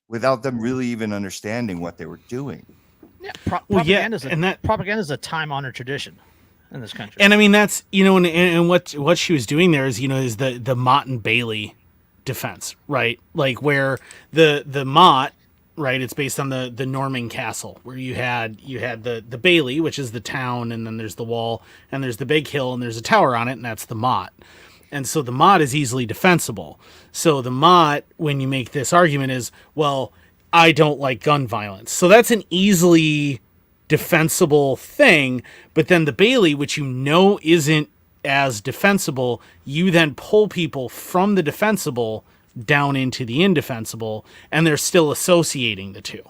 without them really even understanding what they were doing. Yeah, Well, yeah, propaganda is a time-honored tradition in this country. And I mean, that's, and what she was doing there is, is the Mott and Bailey defense, right? Like where the Mott, right? It's based on the Norman Castle, where you had the Bailey, which is the town, and then there's the wall, and there's the big hill, and there's a tower on it, and that's the Mott. And so the Mott is easily defensible. So the Mott, when you make this argument, is, well, I don't like gun violence. So that's an easily defensible thing. But then the Bailey, which isn't as defensible, you then pull people from the defensible down into the indefensible, and they're still associating the two.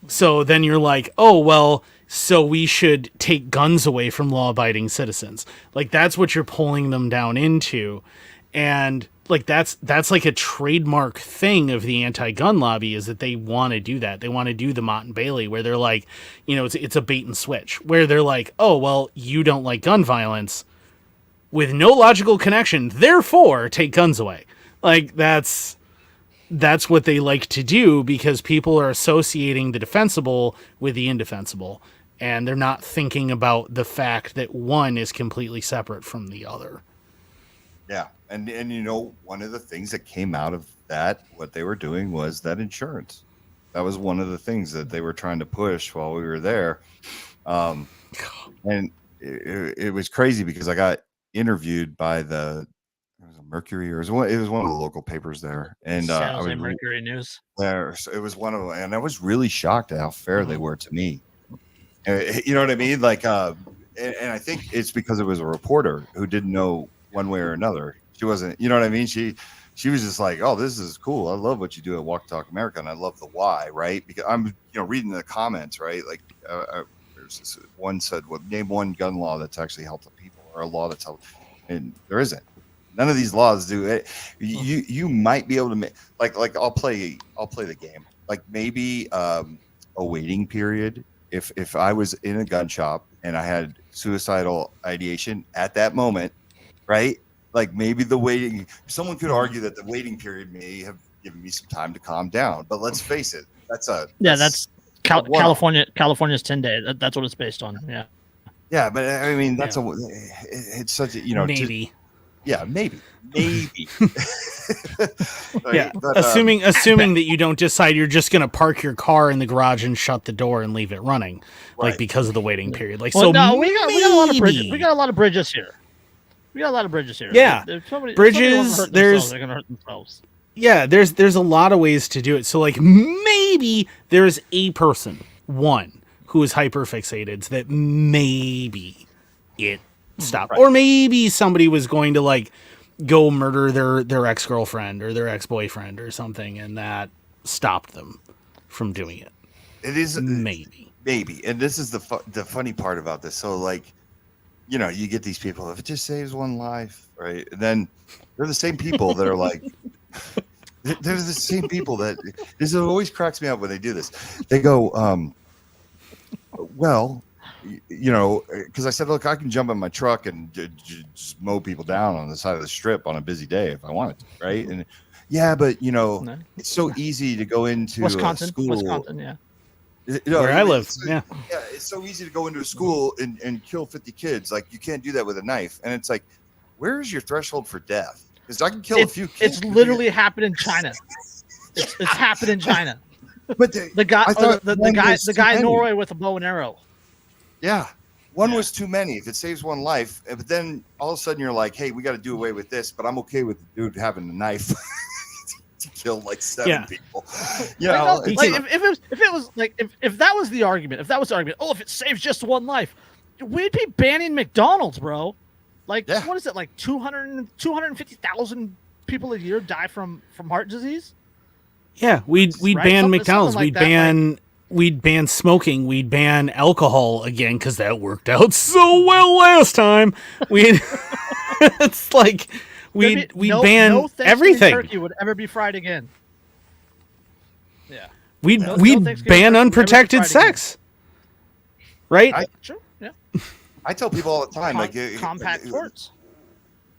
So then you're like, oh, well, so we should take guns away from law-abiding citizens. Like, that's what you're pulling them down into. And like that's like a trademark thing of the anti-gun lobby, is that they want to do that. They want to do the Mott and Bailey, where they're like, it's a bait and switch, where they're like, oh, well, you don't like gun violence, with no logical connection, therefore take guns away. Like that's what they like to do, because people are associating the defensible with the indefensible, and they're not thinking about the fact that one is completely separate from the other. Yeah. And one of the things that came out of that, what they were doing, was that insurance. That was one of the things that they were trying to push while we were there. And it was crazy, because I got interviewed by it was a Mercury, or it was one of the local papers there. And I was Mercury News. There, so it was one of them, and I was really shocked at how fair they were to me. You know what I mean? Like, and I think it's because it was a reporter who didn't know one way or another. She wasn't, you know what I mean? She was just like, oh, this is cool. I love what you do at Walk Talk America, and I love the why, right? Because I'm, reading the comments, right? Like, there's this one said, well, name one gun law that's actually helped the people, or a law that's helped, and there isn't. None of these laws do it. You might be able to make, like I'll play the game. Like maybe a waiting period. If I was in a gun shop and I had suicidal ideation at that moment, right? Like maybe the waiting, someone could argue that the waiting period may have given me some time to calm down. But let's face it, that's California's 10-day. That's what it's based on. Yeah. Yeah, but I mean, it's such a, maybe. Maybe. Right? Yeah, but, assuming that you don't decide you're just going to park your car in the garage and shut the door and leave it running, right, like because of the waiting period. Like, well, so no, we got a lot of bridges. We got a lot of bridges here. Yeah, bridges. They're going to hurt themselves. Yeah, there's a lot of ways to do it. So like maybe there's a person, one, who is hyper fixated, so that maybe it stopped, right, or maybe somebody was going to like go murder their ex-girlfriend or their ex-boyfriend or something, and that stopped them from doing it. It is maybe, and this is the funny part about this. So like, you get these people, if it just saves one life, right? And then they're the same people that are like, they're the same people that, this always cracks me up when they do this. They go, well, because I said, look, I can jump in my truck and just mow people down on the side of the strip on a busy day if I wanted to, right? And yeah, but No. it's so easy to go into Wisconsin, a school. Wisconsin, yeah. Where I live, yeah, it's so easy to go into a school and kill 50 kids. Like, you can't do that with a knife. And it's like, where's your threshold for death? Because I can kill a few kids. It's literally happened in China. It's happened in China. But the guy in Norway with a bow and arrow. Yeah. One was too many. If it saves one life, but then all of a sudden you're like, hey, we got to do away with this, but I'm okay with the dude having a knife to kill like 7 people. If that was the argument, if it saves just one life, we'd be banning McDonald's, bro. Like, what is it? Like 250,000 people a year die from heart disease. Yeah, we'd ban McDonald's. We'd ban smoking. We'd ban alcohol again because that worked out so well last time. It's like we'd ban everything. Turkey would ever be fried again. Yeah, we'd ban unprotected sex. Right? True. Yeah. I tell people all the time, compact sports.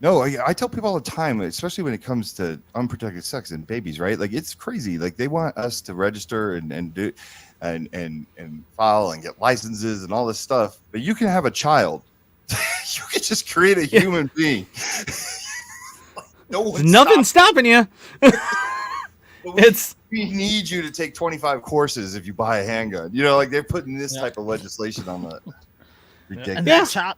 No, I tell people all the time, especially when it comes to unprotected sex and babies, right? Like, it's crazy. Like, they want us to register and do and file and get licenses and all this stuff, but you can have a child. You can just create a human being. Nothing's stopping you. We need you to take 25 courses if you buy a handgun. Like, they're putting this type of legislation on the. Ridiculous. And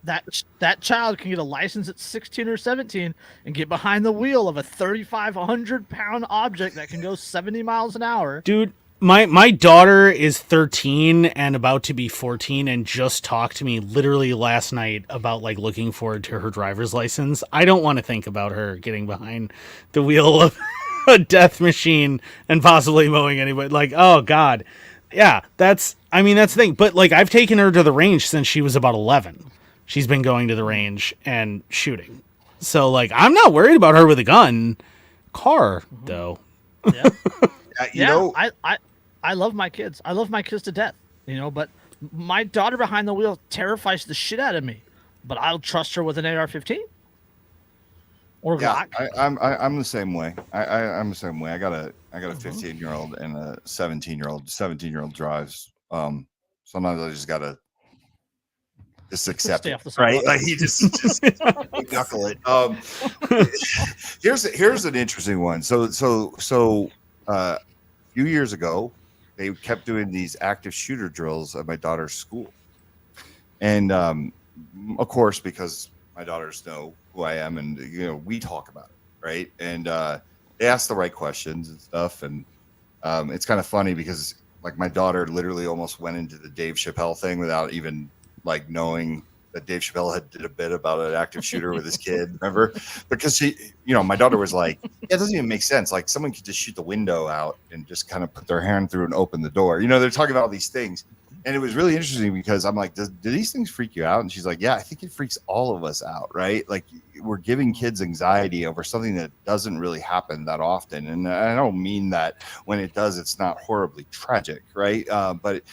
that child can get a license at 16 or 17 and get behind the wheel of a 3,500-pound object that can go 70 miles an hour. Dude, my daughter is 13 and about to be 14 and just talked to me literally last night about like looking forward to her driver's license. I don't want to think about her getting behind the wheel of a death machine and possibly mowing anybody. Like, oh God. Yeah, that's the thing. But like, I've taken her to the range since she was about 11. She's been going to the range and shooting. So like, I'm not worried about her with a gun. Car though. Yeah. I love my kids. I love my kids to death. But my daughter behind the wheel terrifies the shit out of me. But I'll trust her with an AR-15. Or Glock. I'm the same way. I'm the same way. I got a 15-year-old and a 17-year-old. 17-year-old drives. Sometimes I just gotta accept it, right? Like, he just knuckle it. Here's an interesting one. So a few years ago, they kept doing these active shooter drills at my daughter's school, and of course, because my daughters know who I am, and we talk about it, right? And they ask the right questions and stuff, and it's kind of funny because like my daughter literally almost went into the Dave Chappelle thing without even like knowing that Dave Chappelle had did a bit about an active shooter with his kid, remember? Because she, my daughter was like, it doesn't even make sense. Like, someone could just shoot the window out and just kind of put their hand through and open the door. They're talking about all these things. And it was really interesting because I'm like, do these things freak you out? And she's like, yeah, I think it freaks all of us out, right? Like, we're giving kids anxiety over something that doesn't really happen that often. And I don't mean that when it does, it's not horribly tragic, right? But,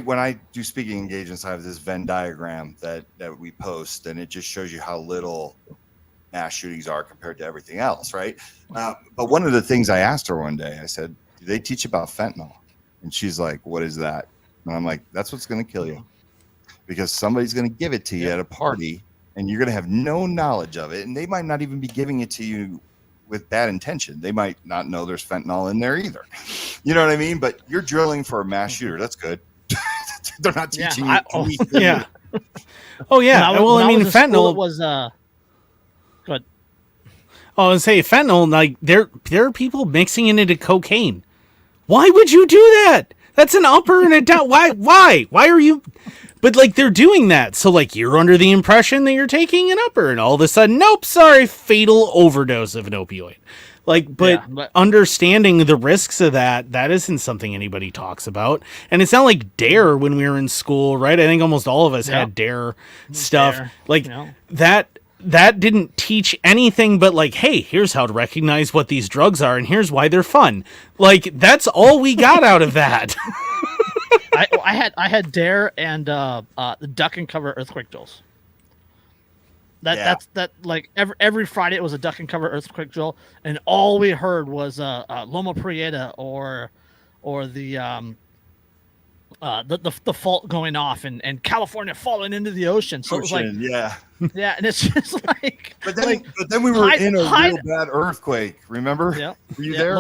when I do speaking engagements, I have this Venn diagram that we post, and it just shows you how little mass shootings are compared to everything else, right? But one of the things I asked her one day, I said, do they teach about fentanyl? And she's like, what is that? And I'm like, that's what's going to kill you, because somebody's going to give it to you at a party, and you're going to have no knowledge of it. And they might not even be giving it to you with bad intention. They might not know there's fentanyl in there either. You know what I mean? But you're drilling for a mass shooter. That's good. They're not teaching you anything. Yeah. Oh yeah. Well, I mean, fentanyl was good. Oh, I was saying fentanyl. Like, there are people mixing it into cocaine. Why would you do that? That's an upper and a down. Why are you? But like, they're doing that. So like, you're under the impression that you're taking an upper, and all of a sudden, nope, sorry, fatal overdose of an opioid. Like, but understanding the risks of that isn't something anybody talks about. And it's not like DARE when we were in school, right? I think almost all of us had DARE stuff. DARE, like that didn't teach anything but like, hey, here's how to recognize what these drugs are, and here's why they're fun. Like, that's all we got out of that. I had Dare and the duck and cover earthquake drills. That's like every Friday it was a duck and cover earthquake drill, and all we heard was Loma Prieta or the fault going off and California falling into the ocean. So it was like, yeah, and it's just like. But then we were in a real bad earthquake. Remember? Yeah. Were you there?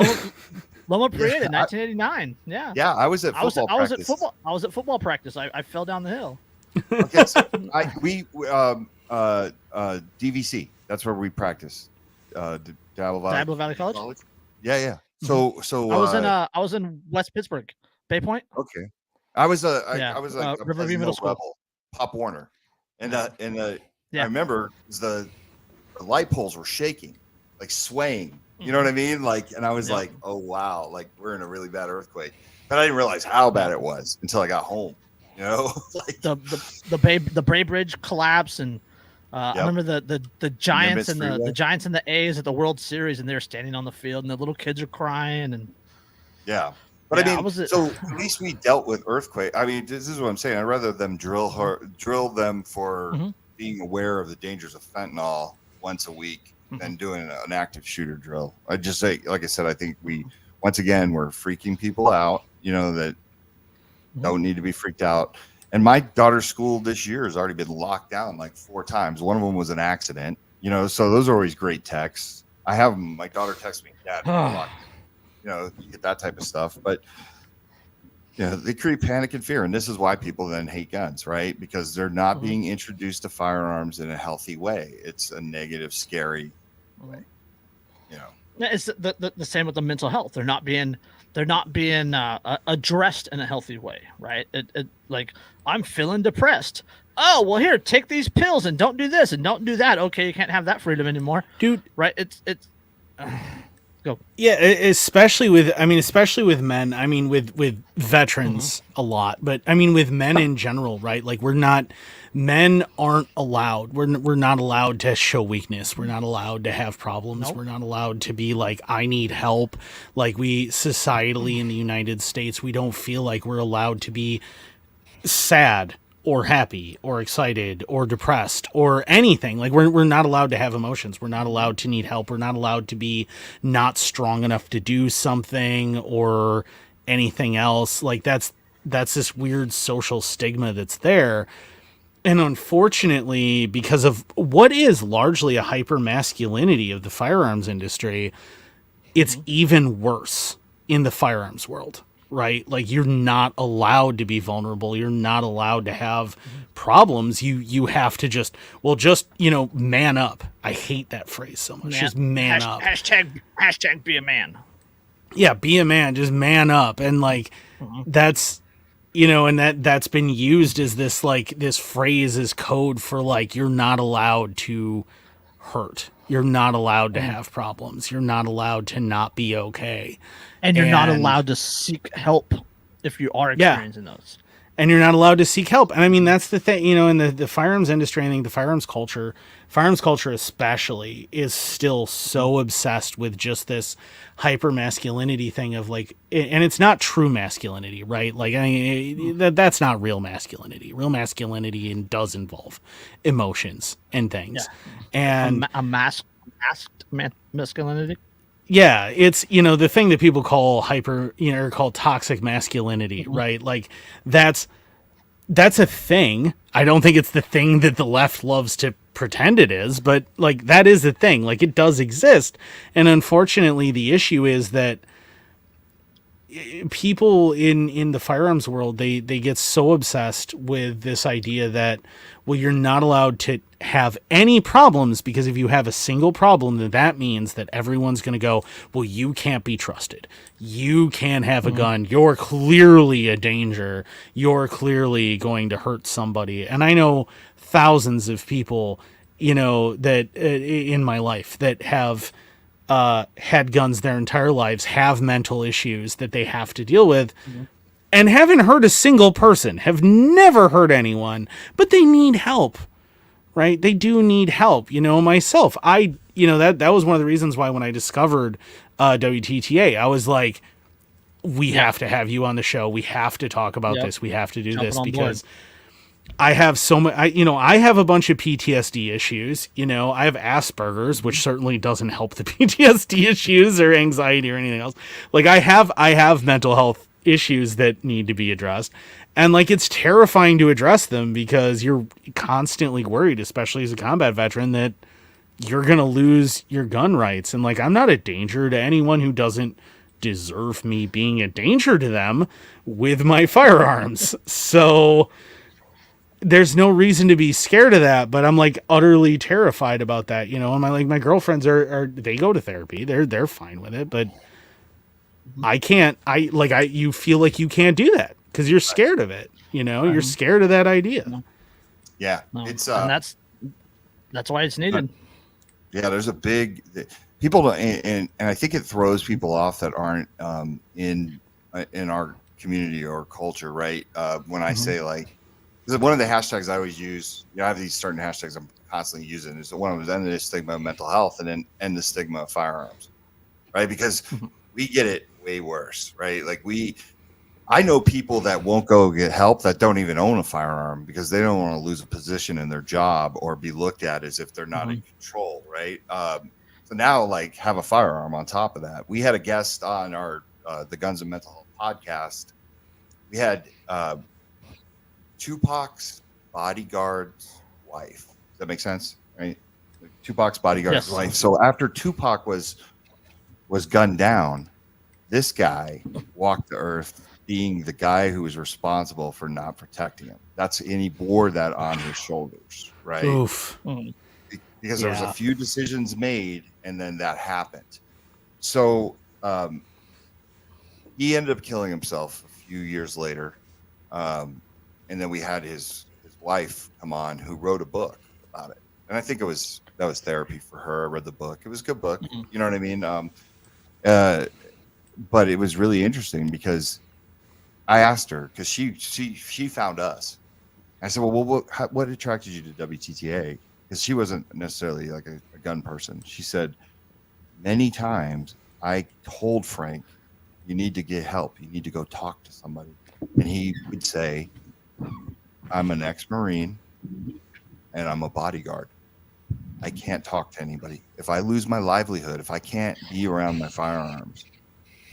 Loma Prieta, 1989. Yeah. Yeah, I was at football practice. I was at football practice. I fell down the hill. Okay, so DVC. That's where we practice. Diablo Valley College. Yeah. So I was in West Pittsburgh, Bay Point. Okay, I was a Riverview Middle School. Rebel, Pop Warner, and I Yeah. remember the light poles were shaking, like swaying. You know what I mean? Like, and I was like, oh wow, like we're in a really bad earthquake. But I didn't realize how bad it was until I got home. You know, like the Bay Bridge collapse, and I remember the Giants and the Giants and the A's at the World Series, and they're standing on the field, and the little kids are crying, and But I mean, so at least we dealt with earthquake. I mean, this is what I'm saying. I'd rather them drill them for being aware of the dangers of fentanyl once a week than doing an active shooter drill. I just say, like I said, I think we're freaking people out, you know, that don't need to be freaked out. And my daughter's school this year has already been locked down like 4 times. One of them was an accident, you know, so those are always great texts. I have my daughter text me, Dad, you know, you get that type of stuff. But, you know, they create panic and fear. And this is why people then hate guns, right? Because they're not being introduced to firearms in a healthy way. It's a negative, scary way, you know. It's the same with the mental health. They're not being addressed in a healthy way, right? It like, I'm feeling depressed. Oh, well, here, take these pills and don't do this and don't do that. Okay, you can't have that freedom anymore, dude. Right? It's go. Yeah, especially with men. I mean, with veterans a lot, but I mean with men in general, right? Like men aren't allowed. We're not allowed to show weakness. We're not allowed to have problems. We're not allowed to be like, I need help. Like we societally in the United States, we don't feel like we're allowed to be sad or happy or excited or depressed or anything. Like we're not allowed to have emotions. We're not allowed to need help. We're not allowed to be not strong enough to do something or anything else. Like that's this weird social stigma that's there. And unfortunately, because of what is largely a hyper masculinity of the firearms industry, it's even worse in the firearms world. Right? Like you're not allowed to be vulnerable. You're not allowed to have problems. You have to just, you know, man up. I hate that phrase so much. Just man up. Hashtag be a man. Yeah, be a man. Just man up. And like that's, you know, and that's been used as this phrase as code for like, you're not allowed to hurt. You're not allowed to have problems. You're not allowed to not be okay. And you're not allowed to seek help if you are experiencing those. And you're not allowed to seek help. And I mean, that's the thing, you know, in the firearms industry, I think the firearms culture especially is still so obsessed with just this hyper masculinity thing of like, and it's not true masculinity, right? Like, I mean, that's not real masculinity. Real masculinity does involve emotions and things. Yeah. And a masked masculinity. Yeah, it's, you know, the thing that people call call toxic masculinity, right? Like that's a thing. I don't think it's the thing that the left loves to pretend it is, but like that is a thing. Like it does exist. And unfortunately, the issue is that people in the firearms world, they get so obsessed with this idea that, well, you're not allowed to have any problems, because if you have a single problem, then that means that everyone's going to go, well, you can't be trusted. You can't have a gun. You're clearly a danger. You're clearly going to hurt somebody. And I know thousands of people, you know, that in my life that have had guns their entire lives, have mental issues that they have to deal with, and haven't hurt a single person, have never hurt anyone, but they need help, right? They do need help. You know, myself, that was one of the reasons why when I discovered WTTA, I was like, we have to have you on the show. We have to talk about this. We have to do this because I have so much, I have a bunch of PTSD issues. I have Asperger's, which certainly doesn't help the PTSD issues or anxiety or anything else. Like I have mental health issues that need to be addressed. And like, it's terrifying to address them because you're constantly worried, especially as a combat veteran, that you're going to lose your gun rights. And like, I'm not a danger to anyone who doesn't deserve me being a danger to them with my firearms. So there's no reason to be scared of that, but I'm like utterly terrified about that, and my girlfriends are they go to therapy. They're fine with it, but I can't, you feel like you can't do that because you're scared of it. You're scared of that idea. Yeah. It's and that's why it's needed. Yeah. There's a big, people don't, and I think it throws people off that aren't in our community or culture. Right. When I say like, one of the hashtags I always use, I have these certain hashtags I'm constantly using. Is one of them, end the stigma of mental health, and then end the stigma of firearms, right? Because we get it way worse, right? Like I know people that won't go get help that don't even own a firearm because they don't want to lose a position in their job or be looked at as if they're not in control, right? So now, like, have a firearm on top of that. We had a guest on our the Guns and Mental Health podcast. We had Tupac's bodyguard's wife. Does that make sense? Right? Tupac's bodyguard's wife. So after Tupac was gunned down, this guy walked the earth being the guy who was responsible for not protecting him. And he bore that on his shoulders, right? Oof. Because there was a few decisions made and then that happened. So he ended up killing himself a few years later. And then we had his wife come on who wrote a book about it. And I think that was therapy for her. I read the book. It was a good book. You know what I mean? But it was really interesting because I asked her, because she found us. I said, well, what attracted you to WTTA? Because she wasn't necessarily like a gun person. She said, many times I told Frank, you need to get help. You need to go talk to somebody. And he would say, I'm an ex-Marine and I'm a bodyguard. I can't talk to anybody. If I lose my livelihood, if I can't be around my firearms,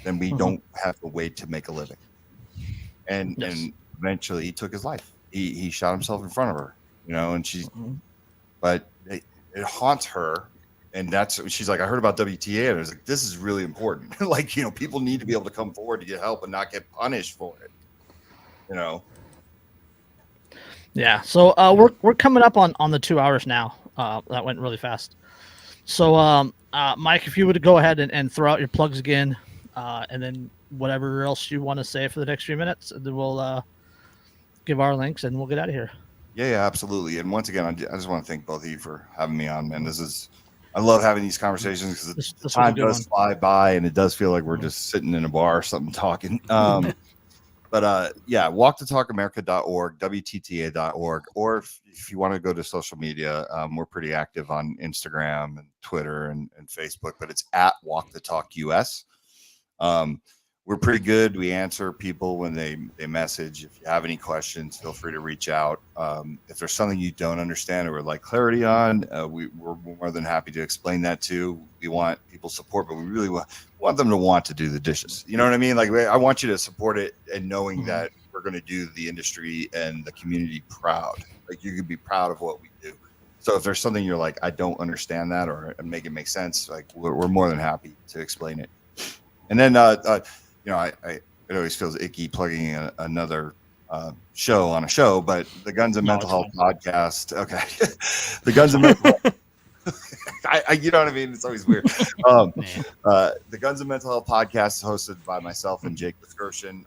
then we don't have a way to make a living. And eventually he took his life. He shot himself in front of her, and but it haunts her. And she's like, I heard about WTA and I was like, this is really important. Like, people need to be able to come forward to get help and not get punished for it. Yeah. So we're coming up on the 2 hours now. That went really fast. So Mike, if you would go ahead and throw out your plugs again, and then whatever else you want to say for the next few minutes, and then we'll give our links and we'll get out of here. Yeah, absolutely. And once again, I just want to thank both of you for having me on, man. I love having these conversations because the time does fly by and it does feel like we're just sitting in a bar or something talking. But walktotalkamerica.org, WTTA.org, or if you want to go to social media, we're pretty active on Instagram and Twitter and Facebook, but it's at Walk the Talk US. We're pretty good. We answer people when they message. If you have any questions, feel free to reach out. If there's something you don't understand or would like clarity on, we're more than happy to explain that too. We want people's support, but we really want them to want to do the dishes. You know what I mean? Like, I want you to support it and knowing that we're going to do the industry and the community proud. Like, you can be proud of what we do. So if there's something you're like, I don't understand that or make it make sense, like we're more than happy to explain it. And then, it always feels icky plugging another show on a show, but the Guns and Mental Health podcast. Okay. The Guns and Mental Health. You know what I mean? It's always weird. The Guns and Mental Health podcast is hosted by myself and Jake Descursion.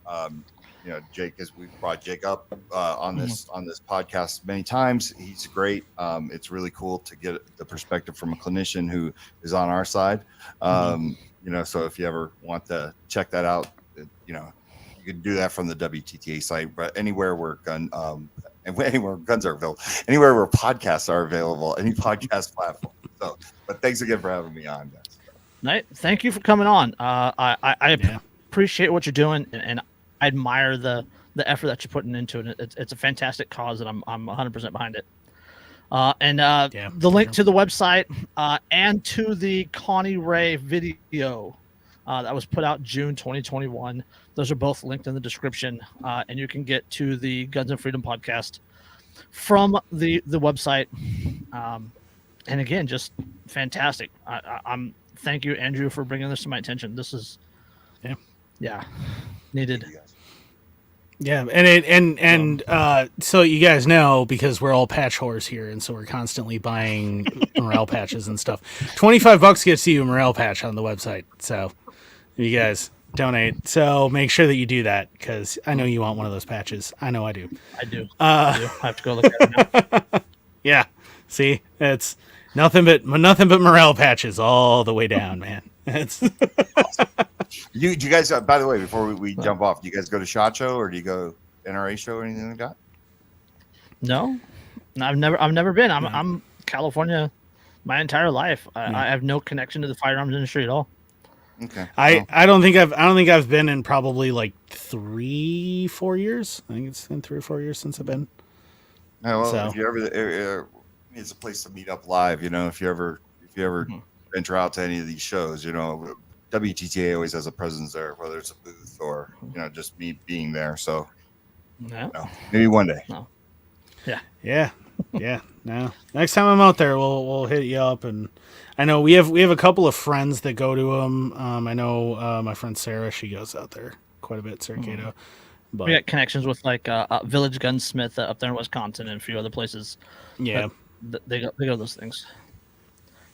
Jake, as we've brought Jake up on this podcast many times. He's great. It's really cool to get the perspective from a clinician who is on our side. So if you ever want to check that out, you can do that from the WTTA site, but anywhere where guns are available, anywhere where podcasts are available, any podcast platform. But thanks again for having me on, guys. Thank you for coming on. I appreciate what you're doing, and I admire the effort that you're putting into it. It's a fantastic cause, and I'm 100% behind it. The link to the website and to the Connie Ray video that was put out June 2021. Those are both linked in the description, and you can get to the Guns and Freedom podcast from the website. And again, just fantastic. I'm thank you, Andrew, for bringing this to my attention. This is needed. Yeah, and so you guys know, because we're all patch whores here, and so we're constantly buying morale patches and stuff. $25 gets you a morale patch on the website. So you guys donate. So make sure that you do that, because I know you want one of those patches. I know I do. I do. I have to go look at it now. Yeah. See, it's nothing but morale patches all the way down, man. It's You guys, by the way, before we jump off, do you guys go to SHOT Show, or do you go NRA show or anything like that? No, I've never been. I'm California my entire life. I have no connection to the firearms industry at all. Okay. I don't think I've been in probably like 3-4 years. I think it's been 3 or 4 years since I've been. Yeah, well, So. if you ever, it's a place to meet up live. If you ever venture out to any of these shows, WTTA always has a presence there, whether it's a booth or just me being there. So, maybe one day. No. Yeah. No. Next time I'm out there, we'll hit you up. And I know we have a couple of friends that go to them. I know my friend Sarah, she goes out there quite a bit, Sarah Cato. But We got connections with like Village Gunsmith up there in Wisconsin and a few other places. yeah, They go to those things.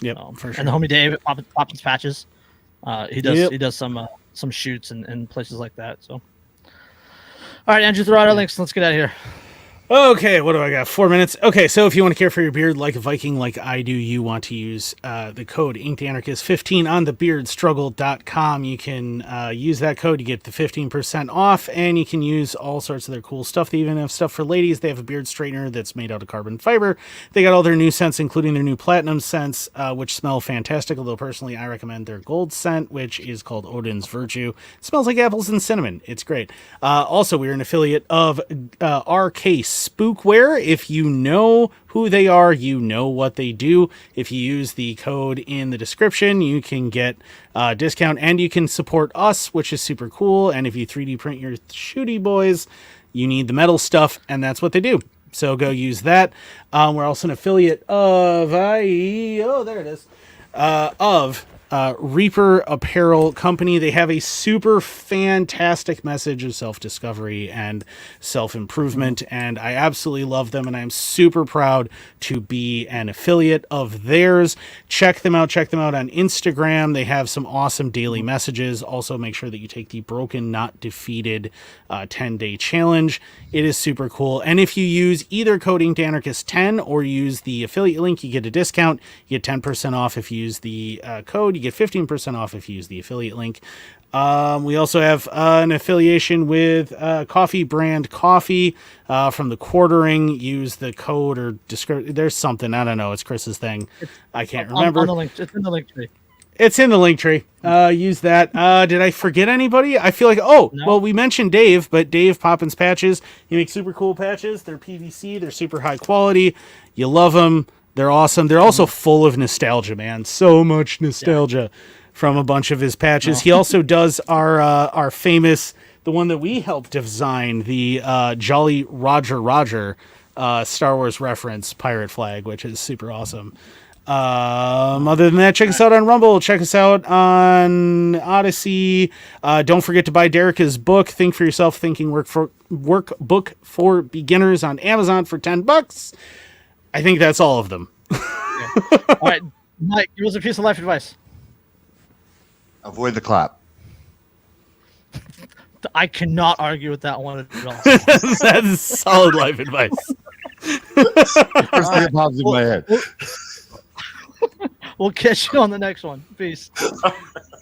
yep, for sure. And the homie Dave at Poppins Patches, he does Yep. he does some shoots and places like that. So, all right, Andrew, throw out our links. Let's get out of here. Okay, what do I got? 4 minutes. Okay, so if you want to care for your beard like a Viking, like I do, you want to use the code InkTheAnarchist15 on thebeardstruggle.com. You can use that code. You get the 15% off, and you can use all sorts of their cool stuff. They even have stuff for ladies. They have a beard straightener that's made out of carbon fiber. They got all their new scents, including their new platinum scents, which smell fantastic, although personally I recommend their gold scent, which is called Odin's Virtue. It smells like apples and cinnamon. It's great. Also, we're an affiliate of RK Spookware. If you know who they are, you know what they do. If you use the code in the description, you can get a discount, and you can support us, which is super cool. And if you 3D print your shooty boys, you need the metal stuff, and that's what they do. So go use that. We're also an affiliate of Reaper Apparel Company. They have a super fantastic message of self-discovery and self-improvement, and I absolutely love them, and I'm super proud to be an affiliate of theirs. Check them out on Instagram. They have some awesome daily messages. Also, make sure that you take the Broken Not Defeated 10-day challenge. It is super cool, and if you use either code InkTheAnarchist10 or use the affiliate link, you get a discount. You get 10% off if you use the code. You get 15% off if you use the affiliate link. We also have an affiliation with Coffee Brand Coffee from the Quartering. Use the code or there's something. I don't know. It's Chris's thing. I can't remember. On the link. It's in the link tree. It's in the link tree. Use that. Did I forget anybody? I feel like, well, we mentioned Dave, but Dave Poppins Patches. He makes super cool patches. They're PVC. They're super high quality. You love them. They're awesome. They're also full of nostalgia, man. So much nostalgia from a bunch of his patches. He also does our famous, the one that we helped design, the Jolly Roger Star Wars reference pirate flag, which is super awesome. Other than that, check us out on Rumble. Check us out on Odyssey. Don't forget to buy Derica's book, Think for Yourself, Thinking Workbook for Beginners, on Amazon for $10. I think that's all of them. All right, Mike, give us a piece of life advice. Avoid the clap. I cannot argue with that one at all. That is solid life advice. First thing that pops in my head. We'll catch you on the next one. Peace.